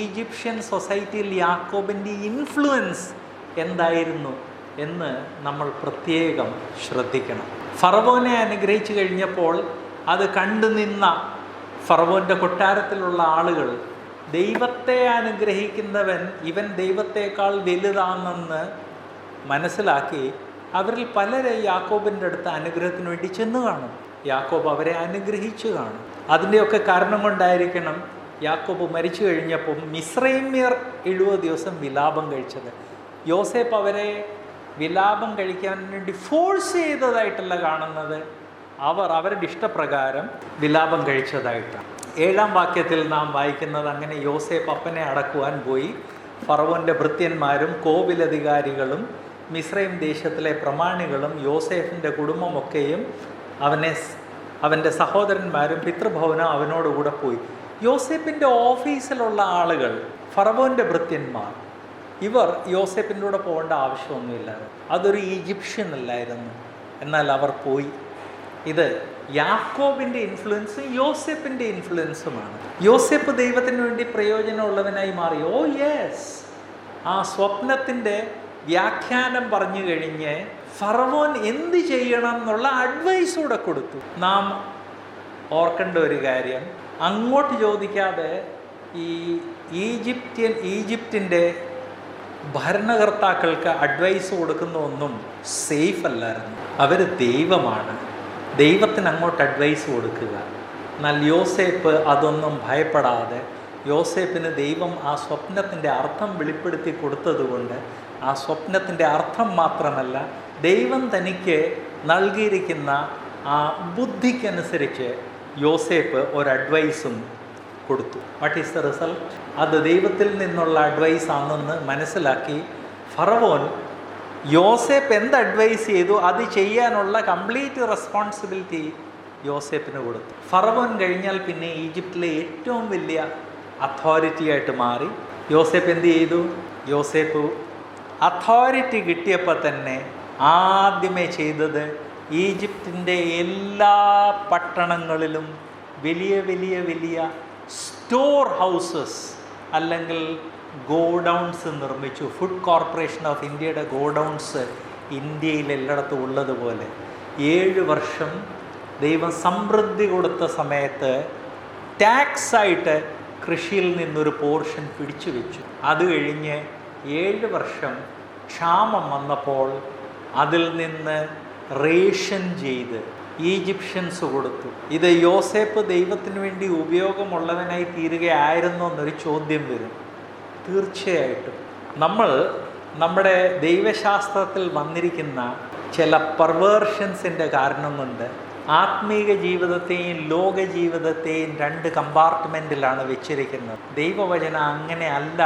ഈജിപ്ഷ്യൻ സൊസൈറ്റിയിൽ യാക്കോബിൻ്റെ ഇൻഫ്ലുവൻസ് എന്തായിരുന്നു എന്ന് നമ്മൾ പ്രത്യേകം ശ്രദ്ധിക്കണം. ഫറവോനെ അനുഗ്രഹിച്ചു കഴിഞ്ഞപ്പോൾ അത് കണ്ടുനിന്ന ഫറവോൻ്റെ കൊട്ടാരത്തിലുള്ള ആളുകൾ ദൈവത്തെ അനുഗ്രഹിക്കുന്നവൻ ഇവൻ ദൈവത്തേക്കാൾ വലുതാണെന്ന് മനസ്സിലാക്കി അവരിൽ പലരെ യാക്കോബിൻ്റെ അടുത്ത് അനുഗ്രഹത്തിന് വേണ്ടി ചെന്ന് കാണും. യാക്കോബ് അവരെ അനുഗ്രഹിച്ചു കാണും. അതിൻ്റെയൊക്കെ കാരണം കൊണ്ടായിരിക്കണം യാക്കോബ് മരിച്ചു കഴിഞ്ഞപ്പോൾ മിസ്രൈമ്യർ 70 ദിവസം വിലാപം കഴിച്ചത്. യോസേപ്പ് അവരെ വിലാപം കഴിക്കാൻ വേണ്ടി ഫോഴ്സ് ചെയ്തതായിട്ടല്ല കാണുന്നത്, അവരുടെ ഇഷ്ടപ്രകാരം വിലാപം കഴിച്ചതായിട്ടാണ്. 7-ാം വാക്യത്തിൽ നാം വായിക്കുന്നത്, അങ്ങനെ യോസേപ്പ് അപ്പനെ അടക്കുവാൻ പോയി. ഫറവോൻ്റെ ഭൃത്യന്മാരും കോവിലധികാരികളും മിസ്രൈം ദേശത്തിലെ പ്രമാണികളും യോസേഫിൻ്റെ കുടുംബമൊക്കെയും അവൻ്റെ സഹോദരന്മാരും പിതൃഭവനം അവനോടുകൂടെ പോയി. യോസേപ്പിൻ്റെ ഓഫീസിലുള്ള ആളുകൾ, ഫറവോൻ്റെ ഭൃത്യന്മാർ, ഇവർ യോസേപ്പിൻ്റെ കൂടെ പോകേണ്ട ആവശ്യമൊന്നുമില്ലായിരുന്നു. അതൊരു ഈജിപ്ഷ്യൻ അല്ലായിരുന്നു. എന്നാൽ അവർ പോയി. ഇത് യാക്കോബിൻ്റെ ഇൻഫ്ലുവൻസും യോസേപ്പിൻ്റെ ഇൻഫ്ലുവൻസുമാണ്. യോസേപ്പ് ദൈവത്തിന് വേണ്ടി പ്രയോജനമുള്ളവനായി മാറി. ഓ യെസ്, ആ സ്വപ്നത്തിൻ്റെ വ്യാഖ്യാനം പറഞ്ഞു കഴിഞ്ഞ് ഫറവോൻ എന്ത് ചെയ്യണം എന്നുള്ള അഡ്വൈസ് കൂടെ കൊടുത്തു. നാം ഓർക്കേണ്ട ഒരു കാര്യം, അങ്ങോട്ട് ചോദിക്കാതെ ഈ ഈജിപ്തിൻ്റെ ഭരണകർത്താക്കൾക്ക് അഡ്വൈസ് കൊടുക്കുന്ന ഒന്നും സേഫ് അല്ലായിരുന്നു. അവർ ദൈവമാണ്, ദൈവത്തിന് അങ്ങോട്ട് അഡ്വൈസ് കൊടുക്കുക. എന്നാൽ യോസേപ്പ് അതൊന്നും ഭയപ്പെടാതെ, യോസേപ്പിന് ദൈവം ആ സ്വപ്നത്തിൻ്റെ അർത്ഥം വെളിപ്പെടുത്തി കൊടുത്തതുകൊണ്ട് ആ സ്വപ്നത്തിൻ്റെ അർത്ഥം മാത്രമല്ല, ദൈവം തനിക്ക് നൽകിയിരിക്കുന്ന ആ ബുദ്ധിക്കനുസരിച്ച് യോസേപ്പ് ഒരു അഡ്വൈസും കൊടുത്തു. What is the result? അത് ദൈവത്തിൽ നിന്നുള്ള അഡ്വൈസ് ആണെന്ന് മനസ്സിലാക്കി ഫറവോൻ യോസേപ്പ് എന്ത് അഡ്വൈസ് ചെയ്തു അത് ചെയ്യാനുള്ള കംപ്ലീറ്റ് റെസ്പോൺസിബിലിറ്റി യോസേപ്പിന് കൊടുത്തു. ഫറവോൻ കഴിഞ്ഞാൽ പിന്നെ ഈജിപ്തിലെ ഏറ്റവും വലിയ അതോറിറ്റി ആയിട്ട് മാറി. യോസേപ്പ് എന്ത് ചെയ്തു? യോസേപ്പ് അതോറിറ്റി കിട്ടിയപ്പോൾ തന്നെ ആദ്യമേ ചെയ്തത് ഈജിപ്തിൻ്റെ എല്ലാ പട്ടണങ്ങളിലും വലിയ വലിയ വലിയ സ്റ്റോർ ഹൗസസ് അല്ലെങ്കിൽ ഗോഡൗൺസ് നിർമ്മിച്ചു. ഫുഡ് കോർപ്പറേഷൻ ഓഫ് ഇന്ത്യയുടെ ഗോഡൗൺസ് ഇന്ത്യയിൽ എല്ലായിടത്തും ഉള്ളതുപോലെ 7 വർഷം ദൈവം സമൃദ്ധി കൊടുത്ത സമയത്ത് ടാക്സായിട്ട് കൃഷിയിൽ നിന്നൊരു പോർഷൻ പിടിച്ചു വെച്ചു. അത് കഴിഞ്ഞ് 7 വർഷം ക്ഷാമം വന്നപ്പോൾ അതിൽ നിന്ന് റേഷൻ ചെയ്ത് ഈജിപ്ഷ്യൻസ് കൊടുത്തു. ഇത് യോസേപ്പ് ദൈവത്തിന് വേണ്ടി ഉപയോഗമുള്ളവനായി തീരുകയായിരുന്നോ എന്നൊരു ചോദ്യം വരും. തീർച്ചയായിട്ടും നമ്മുടെ ദൈവശാസ്ത്രത്തിൽ വന്നിരിക്കുന്ന ചില പെർവേർഷൻസിൻ്റെ കാരണം കൊണ്ട് ആത്മീക ജീവിതത്തെയും ലോക ജീവിതത്തെയും 2 കമ്പാർട്ട്മെൻറ്റിലാണ് വെച്ചിരിക്കുന്നത്. ദൈവവചനം അങ്ങനെ അല്ല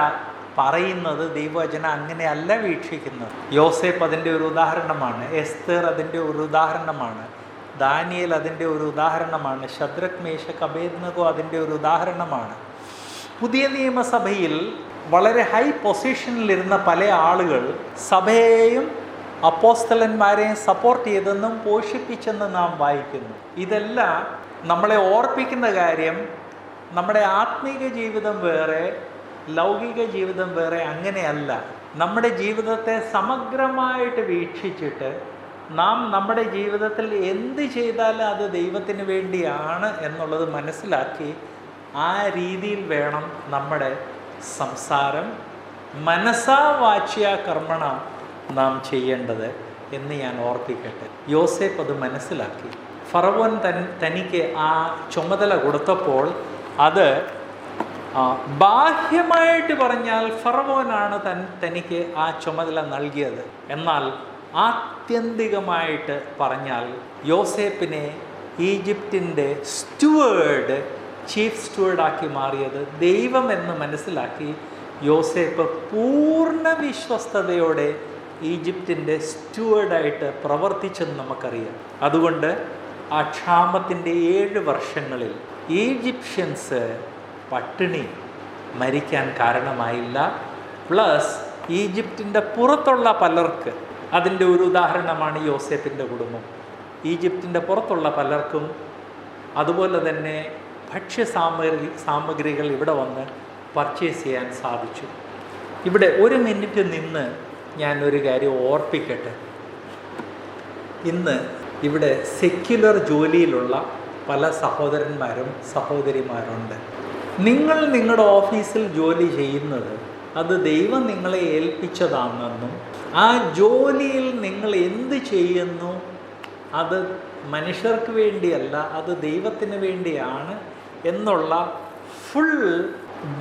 പറയുന്നത്, ദൈവവചനം അങ്ങനെയല്ല വീക്ഷിക്കുന്നത്. യോസേപ്പ് അതിൻ്റെ ഒരു ഉദാഹരണമാണ്, എസ്തേർ അതിൻ്റെ ഒരു ഉദാഹരണമാണ്, ദാനിയേൽ അതിൻ്റെ ഒരു ഉദാഹരണമാണ്, ശദ്രക് മേശക് അബേദ്നഗോ അതിൻ്റെ ഒരു ഉദാഹരണമാണ്. പുതിയ നിയമസഭയിൽ വളരെ ഹൈ പൊസിഷനിലിരുന്ന പല ആളുകൾ സഭയെയും അപ്പോസ്തലന്മാരെയും സപ്പോർട്ട് ചെയ്തെന്നും പോഷിപ്പിച്ചെന്നും നാം വായിക്കുന്നു. ഇതെല്ലാം നമ്മളെ ഓർപ്പിക്കുന്ന കാര്യം, നമ്മുടെ ആത്മീക ജീവിതം വേറെ, ലൗകിക ജീവിതം വേറെ, അങ്ങനെയല്ല. നമ്മുടെ ജീവിതത്തെ സമഗ്രമായിട്ട് വീക്ഷിച്ചിട്ട് നാം നമ്മുടെ ജീവിതത്തിൽ എന്ത് ചെയ്താലും അത് ദൈവത്തിന് വേണ്ടിയാണ് എന്നുള്ളത് മനസ്സിലാക്കി ആ രീതിയിൽ വേണം നമ്മുടെ സംസാരം മനസാ വാച്യ കർമ്മണ നാം ചെയ്യേണ്ടത് എന്ന് ഞാൻ ഓർപ്പിക്കട്ടെ. യോസേപ്പ് അത് മനസ്സിലാക്കി. ഫറവോൻ തനിക്ക് ആ ചുമതല കൊടുത്തപ്പോൾ അത് ബാഹ്യമായിട്ട് പറഞ്ഞാൽ ഫറവോനാണ് തനിക്ക് ആ ചുമതല നൽകിയത്. എന്നാൽ ആത്യന്തികമായിട്ട് പറഞ്ഞാൽ യോസേപ്പിനെ ഈജിപ്തിൻ്റെ ചീഫ് സ്റ്റുവേർഡാക്കി മാറിയത് ദൈവം എന്ന് മനസ്സിലാക്കി യോസേപ്പ് പൂർണ്ണ വിശ്വസ്തയോടെ ഈജിപ്തിൻ്റെ സ്റ്റുവേർഡായിട്ട് പ്രവർത്തിച്ചെന്ന് നമുക്കറിയാം. അതുകൊണ്ട് ആ ക്ഷാമത്തിൻ്റെ 7 വർഷങ്ങളിൽ ഈജിപ്ഷ്യൻസ് പട്ടിണി മരിക്കാൻ കാരണമായില്ല. പ്ലസ് ഈജിപ്തിൻ്റെ പുറത്തുള്ള പലർക്ക്, അതിൻ്റെ ഒരു ഉദാഹരണമാണ് യോസേപ്പിൻ്റെ കുടുംബം. ഈജിപ്തിൻ്റെ പുറത്തുള്ള പലർക്കും അതുപോലെ തന്നെ സാമഗ്രികൾ ഇവിടെ വന്ന് പർച്ചേസ് ചെയ്യാൻ സാധിച്ചു. ഇവിടെ 1 മിനിറ്റ് നിന്ന് ഞാനൊരു കാര്യം ഓർപ്പിക്കട്ടെ. ഇന്ന് ഇവിടെ സെക്യുലർ ജോലിയിലുള്ള പല സഹോദരന്മാരും സഹോദരിമാരുണ്ട്. നിങ്ങൾ നിങ്ങളുടെ ഓഫീസിൽ ജോലി ചെയ്യുന്നത് അത് ദൈവം നിങ്ങളെ ഏൽപ്പിച്ചതാണെന്നും ആ ജോലിയിൽ നിങ്ങൾ എന്ത് ചെയ്യുന്നു അത് മനുഷ്യർക്ക് വേണ്ടിയല്ല, അത് ദൈവത്തിന് വേണ്ടിയാണ് എന്നുള്ള ഫുൾ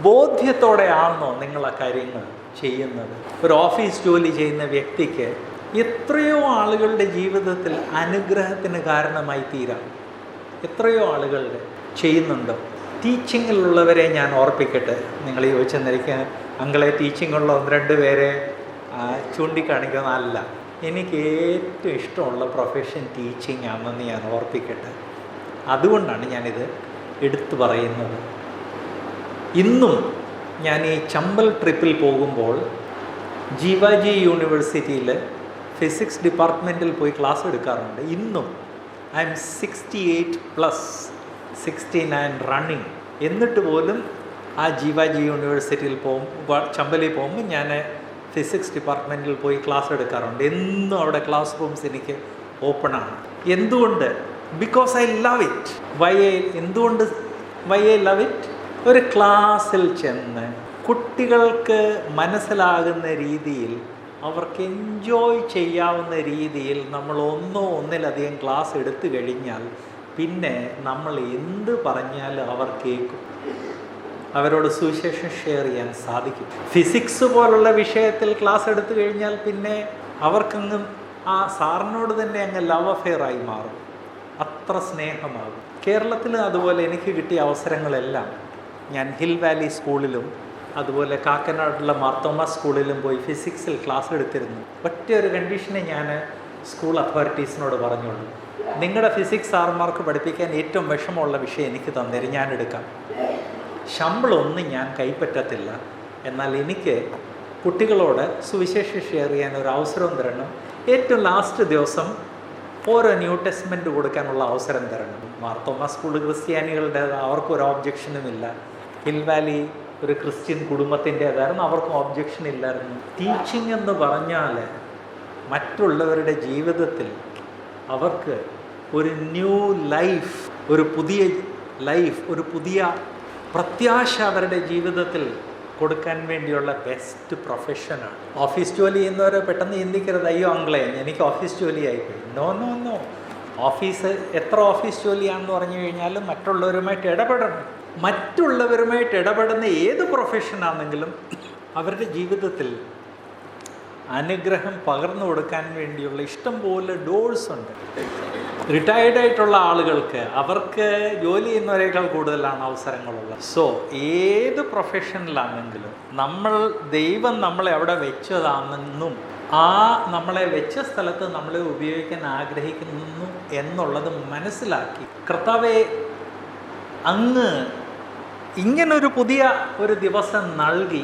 ബോധ്യത്തോടെയാണോ നിങ്ങൾ ആ കാര്യങ്ങൾ ചെയ്യുന്നത്? ഒരു ഓഫീസ് ജോലി ചെയ്യുന്ന വ്യക്തിക്ക് എത്രയോ ആളുകളുടെ ജീവിതത്തിൽ അനുഗ്രഹത്തിന് കാരണമായി തീരാം. എത്രയോ ആളുകളുടെ ചെയ്യുന്നുണ്ടോ? ടീച്ചിങ്ങിലുള്ളവരെ ഞാൻ ഓർപ്പിക്കട്ടെ. നിങ്ങൾ ചോദിച്ചെന്നിരിക്കാൻ അങ്ങളെ ടീച്ചിങ്ങുള്ള 1-2 പേരെ ചൂണ്ടിക്കാണിക്കുന്നതല്ല. എനിക്ക് ഏറ്റവും ഇഷ്ടമുള്ള പ്രൊഫഷൻ ടീച്ചിങ് ആണെന്ന് ഞാൻ ഓർപ്പിക്കട്ടെ. അതുകൊണ്ടാണ് ഞാനിത് എടുത്തു പറയുന്നത്. ഇന്നും ഞാൻ ഈ ചമ്പൽ ട്രിപ്പിൽ പോകുമ്പോൾ ജീവാജി യൂണിവേഴ്സിറ്റിയിൽ ഫിസിക്സ് ഡിപ്പാർട്ട്മെൻറ്റിൽ പോയി ക്ലാസ് എടുക്കാറുണ്ട്. ഇന്നും ഐ എം 68+, 69 റണ്ണിങ്. എന്നിട്ട് പോലും ആ ജീവാജി യൂണിവേഴ്സിറ്റിയിൽ ചമ്പലിൽ പോകുമ്പോൾ ഞാൻ ഫിസിക്സ് ഡിപ്പാർട്ട്മെൻറ്റിൽ പോയി ക്ലാസ് എടുക്കാറുണ്ട്. എന്നും അവിടെ ക്ലാസ് റൂംസ് എനിക്ക് ഓപ്പണാണ്. എന്തുകൊണ്ട്? Because I love it. Why I love it? ഒരു ക്ലാസ്സിൽ ചെന്ന് കുട്ടികൾക്ക് മനസ്സിലാകുന്ന രീതിയിൽ, അവർക്ക് എൻജോയ് ചെയ്യാവുന്ന രീതിയിൽ നമ്മൾ ഒന്നിലധികം ക്ലാസ് എടുത്തു കഴിഞ്ഞാൽ പിന്നെ നമ്മൾ എന്ത് പറഞ്ഞാലും അവർ കേൾക്കും. അവരോട് സുവിശേഷം ഷെയർ ചെയ്യാൻ സാധിക്കും. ഫിസിക്സ് പോലുള്ള വിഷയത്തിൽ ക്ലാസ് എടുത്തു കഴിഞ്ഞാൽ പിന്നെ അവർക്കങ്ങ് ആ സാറിനോട് തന്നെ അങ്ങ് ലവ് അഫെയറായി മാറും. അത്ര സ്നേഹമാകും. കേരളത്തിൽ അതുപോലെ എനിക്ക് കിട്ടിയ അവസരങ്ങളെല്ലാം ഞാൻ ഹിൽ വാലി സ്കൂളിലും അതുപോലെ കാക്കനാടുള്ള മാർത്തോമ സ്കൂളിലും പോയി ഫിസിക്സിൽ ക്ലാസ് എടുത്തിരുന്നു. ഒറ്റ ഒരു കണ്ടീഷനെ ഞാൻ സ്കൂൾ അതോറിറ്റീസിനോട് പറഞ്ഞുള്ളൂ. നിങ്ങളുടെ ഫിസിക്സ് സാർമാർക്ക് പഠിപ്പിക്കാൻ ഏറ്റവും വിഷമമുള്ള വിഷയം എനിക്ക് തന്നേരും, ഞാൻ എടുക്കാം. ശമ്പളമൊന്നും ഞാൻ കൈപ്പറ്റത്തില്ല. എന്നാൽ എനിക്ക് കുട്ടികളോട് സുവിശേഷം ഷെയർ ചെയ്യാൻ ഒരു അവസരം തരണം. ഏറ്റവും ലാസ്റ്റ് ദിവസം ഓരോ ന്യൂ ടെസ്റ്റ്മെൻറ്റ് കൊടുക്കാനുള്ള അവസരം തരണം. മാർത്തോമ സ്കൂൾ ക്രിസ്ത്യാനികളുടേത്, അവർക്കൊരു ഒബ്ജക്ഷനുമില്ല. ഹിൽ വാലി ഒരു ക്രിസ്ത്യൻ കുടുംബത്തിൻ്റേതായിരുന്നു, അവർക്കും ഒബ്ജക്ഷൻ ഇല്ലായിരുന്നു. ടീച്ചിങ് എന്ന് പറഞ്ഞാൽ മറ്റുള്ളവരുടെ ജീവിതത്തിൽ അവർക്ക് ഒരു ന്യൂ ലൈഫ്, ഒരു പുതിയ ലൈഫ്, ഒരു പുതിയ പ്രത്യാശ അവരുടെ ജീവിതത്തിൽ കൊടുക്കാൻ വേണ്ടിയുള്ള ബെസ്റ്റ് പ്രൊഫഷനാണ്. ഓഫീസ് ജോലി ചെയ്യുന്നവരെ പെട്ടെന്ന് ചിന്തിക്കരുത്, അയ്യോ അങ്കിളെ എനിക്ക് ഓഫീസ് ജോലി ആയിപ്പോയി. No no no. ഓഫീസ് എത്ര ഓഫീസ് ജോലിയാണെന്ന് പറഞ്ഞു കഴിഞ്ഞാലും മറ്റുള്ളവരുമായിട്ട് ഇടപെടണം. മറ്റുള്ളവരുമായിട്ട് ഇടപെടുന്ന ഏത് പ്രൊഫഷനാണെങ്കിലും അവരുടെ ജീവിതത്തിൽ അനുഗ്രഹം പകർന്നു കൊടുക്കാൻ വേണ്ടിയുള്ള ഇഷ്ടം പോലെ ഡോഴ്സ് ഉണ്ട്. റിട്ടയർഡായിട്ടുള്ള ആളുകൾക്ക് അവർക്ക് ജോലി ചെയ്യുന്നവരേക്കാൾ കൂടുതലാണ് അവസരങ്ങളുള്ളത്. സോ ഏത് പ്രൊഫഷനിലാണെങ്കിലും ദൈവം നമ്മളെ അവിടെ വെച്ചതാണെന്നും ആ നമ്മളെ വെച്ച സ്ഥലത്ത് നമ്മളെ ഉപയോഗിക്കാൻ ആഗ്രഹിക്കുന്നു എന്നുള്ളത് മനസ്സിലാക്കി, കർത്താവേ അങ്ങ് ഇങ്ങനൊരു പുതിയ ഒരു ദിവസം നൽകി,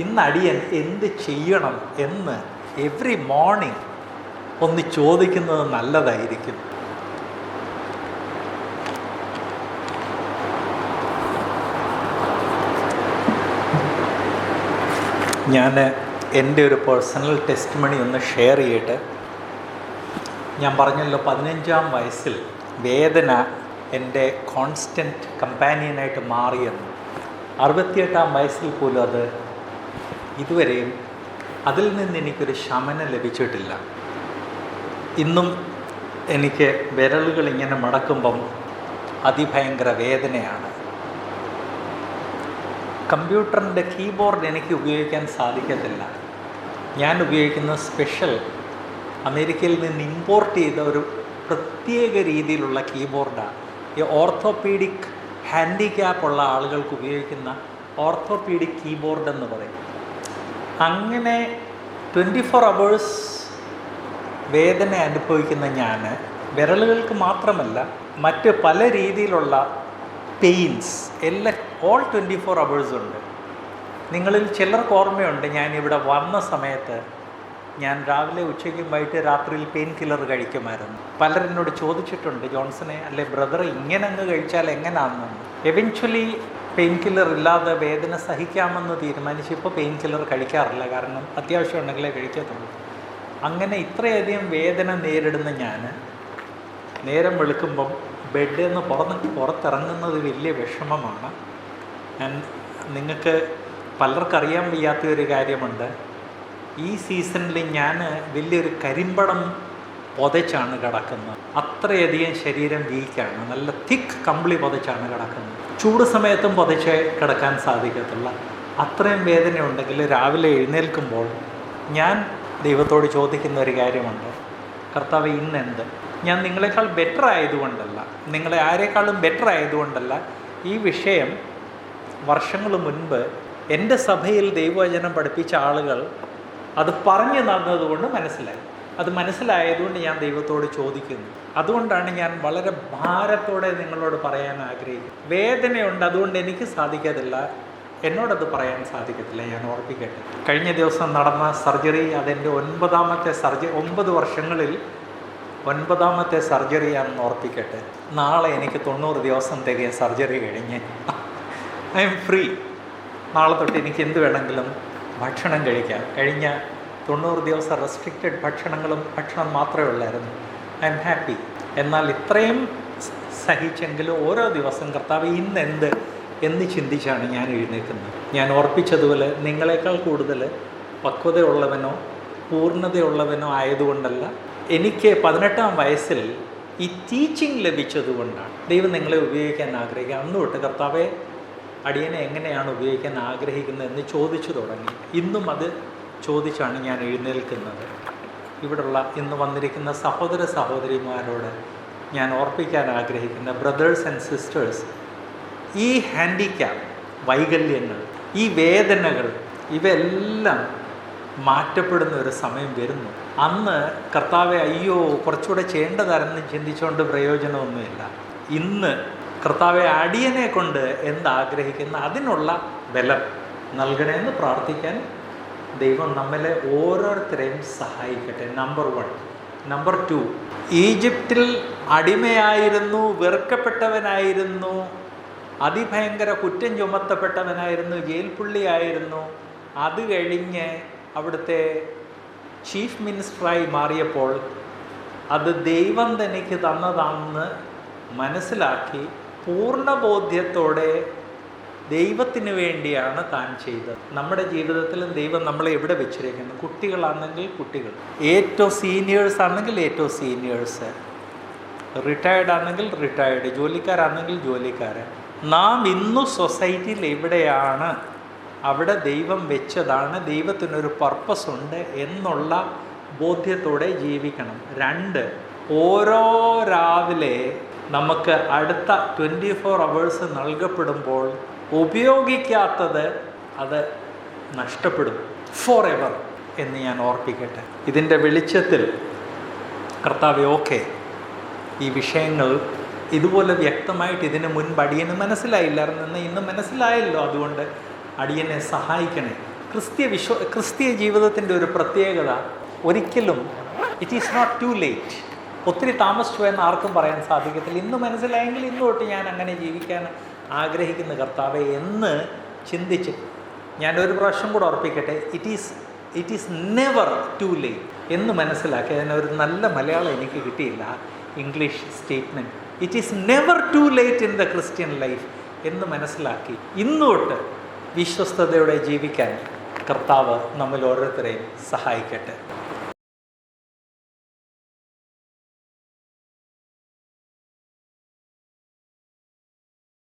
ഇന്ന് അടിയൻ എന്ത് ചെയ്യണം എന്ന് എവറി മോർണിംഗ് ഒന്ന് ചോദിക്കുന്നത് നല്ലതായിരിക്കും. ഞാൻ എൻ്റെ ഒരു പേഴ്സണൽ ടെസ്റ്റ് മണി ഒന്ന് ഷെയർ ചെയ്യട്ടെ. ഞാൻ പറഞ്ഞല്ലോ 15-ാം വയസ്സിൽ വേദന എൻ്റെ കോൺസ്റ്റൻറ്റ് കമ്പാനിയനായിട്ട് മാറിയെന്ന്. 68-ാം വയസ്സിൽ പോലും അത് ഇതുവരെയും അതിൽ നിന്ന് എനിക്കൊരു ശമനം ലഭിച്ചിട്ടില്ല. ഇന്നും എനിക്ക് വിരലുകൾ ഇങ്ങനെ മടക്കുമ്പം അതിഭയങ്കര വേദനയാണ്. കമ്പ്യൂട്ടറിൻ്റെ കീബോർഡ് എനിക്ക് ഉപയോഗിക്കാൻ സാധിക്കത്തില്ല. ഞാൻ ഉപയോഗിക്കുന്ന സ്പെഷ്യൽ അമേരിക്കയിൽ നിന്ന് ഇമ്പോർട്ട് ചെയ്ത ഒരു പ്രത്യേക രീതിയിലുള്ള കീബോർഡാണ്. ഈ ഓർത്തോപീഡിക് ഹാൻഡിക്യാപ്പ് ഉള്ള ആളുകൾക്ക് ഉപയോഗിക്കുന്ന ഓർത്തോപീഡിക് കീബോർഡ് എന്ന് പറയും. അങ്ങനെ 24 hours വേദന അനുഭവിക്കുന്ന ഞാൻ വിരലുകൾക്ക് മാത്രമല്ല മറ്റ് പല രീതിയിലുള്ള പെയിൻസ് എല്ലാം ഓൾ 24 hours ഉണ്ട്. നിങ്ങളിൽ ചിലർക്ക് ഓർമ്മയുണ്ട്, ഞാനിവിടെ വന്ന സമയത്ത് ഞാൻ രാവിലെ ഉച്ചയ്ക്കും വൈകിട്ട് രാത്രിയിൽ പെയിൻ കില്ലർ കഴിക്കുമായിരുന്നു. പലരെന്നോട് ചോദിച്ചിട്ടുണ്ട്, ജോൺസനെ അല്ലെ ബ്രദർ ഇങ്ങനെ അങ്ങ് കഴിച്ചാൽ എങ്ങനെയാണെന്ന്. എവൻച്വലി പെയിൻ കില്ലർ ഇല്ലാതെ വേദന സഹിക്കാമെന്ന് തീരുമാനിച്ച് ഇപ്പോൾ പെയിൻ കില്ലർ കഴിക്കാറില്ല. കാരണം അത്യാവശ്യം ഉണ്ടെങ്കിലേ കഴിക്കത്തുള്ളൂ. അങ്ങനെ ഇത്രയധികം വേദന നേരിടുന്ന ഞാൻ നേരം വെളുക്കുമ്പം ബെഡിൽ നിന്ന് പുറത്തിറങ്ങുന്നത് വലിയ വിഷമമാണ്. നിങ്ങൾക്ക് പലർക്കറിയാൻ വയ്യാത്തൊരു കാര്യമുണ്ട്, ഈ സീസണിൽ ഞാൻ വലിയൊരു കരിമ്പടം പുതച്ചാണ് കിടക്കുന്നത്. അത്രയധികം ശരീരം വീക്കാണ്, നല്ല തിക്ക് കമ്പിളി പുതച്ചാണ് കിടക്കുന്നത്. ചൂട് സമയത്തും പുതച്ച് കിടക്കാൻ സാധിക്കത്തില്ല. അത്രയും വേദനയുണ്ടെങ്കിൽ രാവിലെ എഴുന്നേൽക്കുമ്പോൾ ഞാൻ ദൈവത്തോട് ചോദിക്കുന്ന ഒരു കാര്യമുണ്ട്, കർത്താവ് ഇന്നെന്ത്? ഞാൻ നിങ്ങളെക്കാൾ ബെറ്റർ ആയതുകൊണ്ടല്ല, നിങ്ങളെ ആരെക്കാളും ബെറ്റർ ആയതുകൊണ്ടല്ല, ഈ വിഷയം വർഷങ്ങൾ മുൻപ് എൻ്റെ സഭയിൽ ദൈവവചനം പഠിപ്പിച്ച ആളുകൾ അത് പറഞ്ഞു തന്നതുകൊണ്ട് മനസ്സിലായി. അത് മനസ്സിലായതുകൊണ്ട് ഞാൻ ദൈവത്തോട് ചോദിക്കുന്നു. അതുകൊണ്ടാണ് ഞാൻ വളരെ ഭാരത്തോടെ നിങ്ങളോട് പറയാൻ ആഗ്രഹിക്കുന്നത്. വേദനയുണ്ട്, അതുകൊണ്ട് എനിക്ക് സാധിക്കത്തില്ല, എന്നോടത് പറയാൻ സാധിക്കത്തില്ല. ഞാൻ ഓർപ്പിക്കട്ടെ, കഴിഞ്ഞ ദിവസം നടന്ന സർജറി അതെൻ്റെ 9ാമത്തെ സർജറി, 9 വർഷങ്ങളിൽ 9ാമത്തെ സർജറിയാണെന്ന് ഓർപ്പിക്കട്ടെ. നാളെ എനിക്ക് 90 ദിവസം തികയും സർജറി കഴിഞ്ഞ്. I M free. നാളെ തൊട്ട് എനിക്ക് എന്ത് വേണമെങ്കിലും ഭക്ഷണം കഴിക്കാം. കഴിഞ്ഞ 90 ദിവസം റെസ്ട്രിക്റ്റഡ് ഭക്ഷണം മാത്രമേ ഉള്ളായിരുന്നു. I am happy. എന്നാൽ ഇത്രയും സഹിച്ചെങ്കിലും ഓരോ ദിവസം കർത്താവ് ഇന്നെന്ത് എന്ന് ചിന്തിച്ചാണ് ഞാൻ എഴുന്നേൽക്കുന്നത്. ഞാൻ ഓർപ്പിച്ചതുപോലെ നിങ്ങളെക്കാൾ കൂടുതൽ പക്വതയുള്ളവനോ പൂർണ്ണതയുള്ളവനോ ആയതുകൊണ്ടല്ല, എനിക്ക് 18ാം വയസ്സിൽ ഈ ടീച്ചിങ് ലഭിച്ചതുകൊണ്ടാണ് ദൈവം നിങ്ങളെ ഉപയോഗിക്കാൻ ആഗ്രഹിക്കുക. അന്ന് തൊട്ട് കർത്താവെ അടിയനെ എങ്ങനെയാണ് ഉപയോഗിക്കാൻ ആഗ്രഹിക്കുന്നത് എന്ന് ചോദിച്ചു തുടങ്ങി. ഇന്നും അത് ചോദിച്ചാണ് ഞാൻ എഴുന്നേൽക്കുന്നത്. ഇവിടെയുള്ള ഇന്ന് വന്നിരിക്കുന്ന സഹോദര സഹോദരിമാരോട് ഞാൻ ഓർപ്പിക്കാൻ ആഗ്രഹിക്കുന്ന ബ്രദേഴ്സ് ആൻഡ് സിസ്റ്റേഴ്സ്, ഈ ഹാൻഡിക്യാപ്പ്, വൈകല്യങ്ങൾ, ഈ വേദനകൾ, ഇവയെല്ലാം മാറ്റപ്പെടുന്ന ഒരു സമയം വരുന്നു. അന്ന് കർത്താവെ അയ്യോ കുറച്ചുകൂടെ ചെയ്യേണ്ടതാരെന്ന് ചിന്തിച്ചുകൊണ്ട് പ്രയോജനമൊന്നുമില്ല. ഇന്ന് കർത്താവെ അടിയനെ കൊണ്ട് എന്താഗ്രഹിക്കുന്ന അതിനുള്ള ബലം നൽകണമെന്ന് പ്രാർത്ഥിക്കാൻ ദൈവം നമ്മളെ ഓരോരുത്തരെയും സഹായിക്കട്ടെ. നമ്പർ 1. നമ്പർ 2, ഈജിപ്തിൽ അടിമയായിരുന്നു, വെറുക്കപ്പെട്ടവനായിരുന്നു, അതിഭയങ്കര കുറ്റം ചുമത്തപ്പെട്ടവനായിരുന്നു, ജയിൽ പുള്ളിയായിരുന്നു. അത് കഴിഞ്ഞ് അവിടുത്തെ ചീഫ് മിനിസ്റ്ററായി മാറിയപ്പോൾ അത് ദൈവം തനിക്ക് തന്നതാണെന്ന് മനസ്സിലാക്കി പൂർണ്ണബോധ്യത്തോടെ ദൈവത്തിന് വേണ്ടിയാണ് താൻ ചെയ്തത്. നമ്മുടെ ജീവിതത്തിലും ദൈവം നമ്മളെ എവിടെ വെച്ചിരിക്കുന്നു? കുട്ടികളാണെങ്കിൽ കുട്ടികൾ, ഏറ്റവും സീനിയേഴ്സ് ആണെങ്കിൽ ഏറ്റവും സീനിയേഴ്സ്, റിട്ടയർഡ് ആണെങ്കിൽ റിട്ടയർഡ്, ജോലിക്കാരാണെങ്കിൽ ജോലിക്കാർ. നാം ഇന്നു സൊസൈറ്റിയിൽ എവിടെയാണ് അവിടെ ദൈവം വെച്ചതാണ്, ദൈവത്തിനൊരു പർപ്പസ് ഉണ്ട് എന്നുള്ള ബോധ്യത്തോടെ ജീവിക്കണം. 2, ഓരോ രാവിലെ നമുക്ക് അടുത്ത 24 hours നൽകപ്പെടുമ്പോൾ ഉപയോഗിക്കാത്തത് അത് നഷ്ടപ്പെടും ഫോർ എവർ എന്ന് ഞാൻ ഓർപ്പിക്കട്ടെ. ഇതിൻ്റെ വെളിച്ചത്തിൽ കർത്താവേ, ഓക്കെ, ഈ വിഷയങ്ങൾ ഇതുപോലെ വ്യക്തമായിട്ട് ഇതിന് മുൻപ് അടിയന് മനസ്സിലായില്ലായിരുന്നു, ഇന്ന് മനസ്സിലായല്ലോ. അതുകൊണ്ട് അടിയനെ സഹായിക്കണേ. ക്രിസ്തീയ ജീവിതത്തിൻ്റെ ഒരു പ്രത്യേകത, ഒരിക്കലും it is not too late. ഒത്തിരി താമസിച്ചു എന്ന് ആർക്കും പറയാൻ സാധിക്കത്തില്ല. ഇന്ന് മനസ്സിലായെങ്കിൽ ഇന്ന് തൊട്ട് ഞാൻ അങ്ങനെ ജീവിക്കാൻ ആഗ്രഹിക്കുന്ന കർത്താവെ എന്ന് ചിന്തിച്ച് ഞാനൊരു പ്രാവശ്യം കൂടെ ഓർപ്പിക്കട്ടെ, it is never too late എന്ന് മനസ്സിലാക്കി. അതിനൊരു നല്ല മലയാളം എനിക്ക് കിട്ടിയില്ല, English statement. It is never too late in the Christian life എന്ന് മനസ്സിലാക്കി ഇന്നോട്ട് വിശ്വസ്തയോടെ ജീവിക്കാൻ കർത്താവ് നമ്മിൽ ഓരോരുത്തരെയും സഹായിക്കട്ടെ.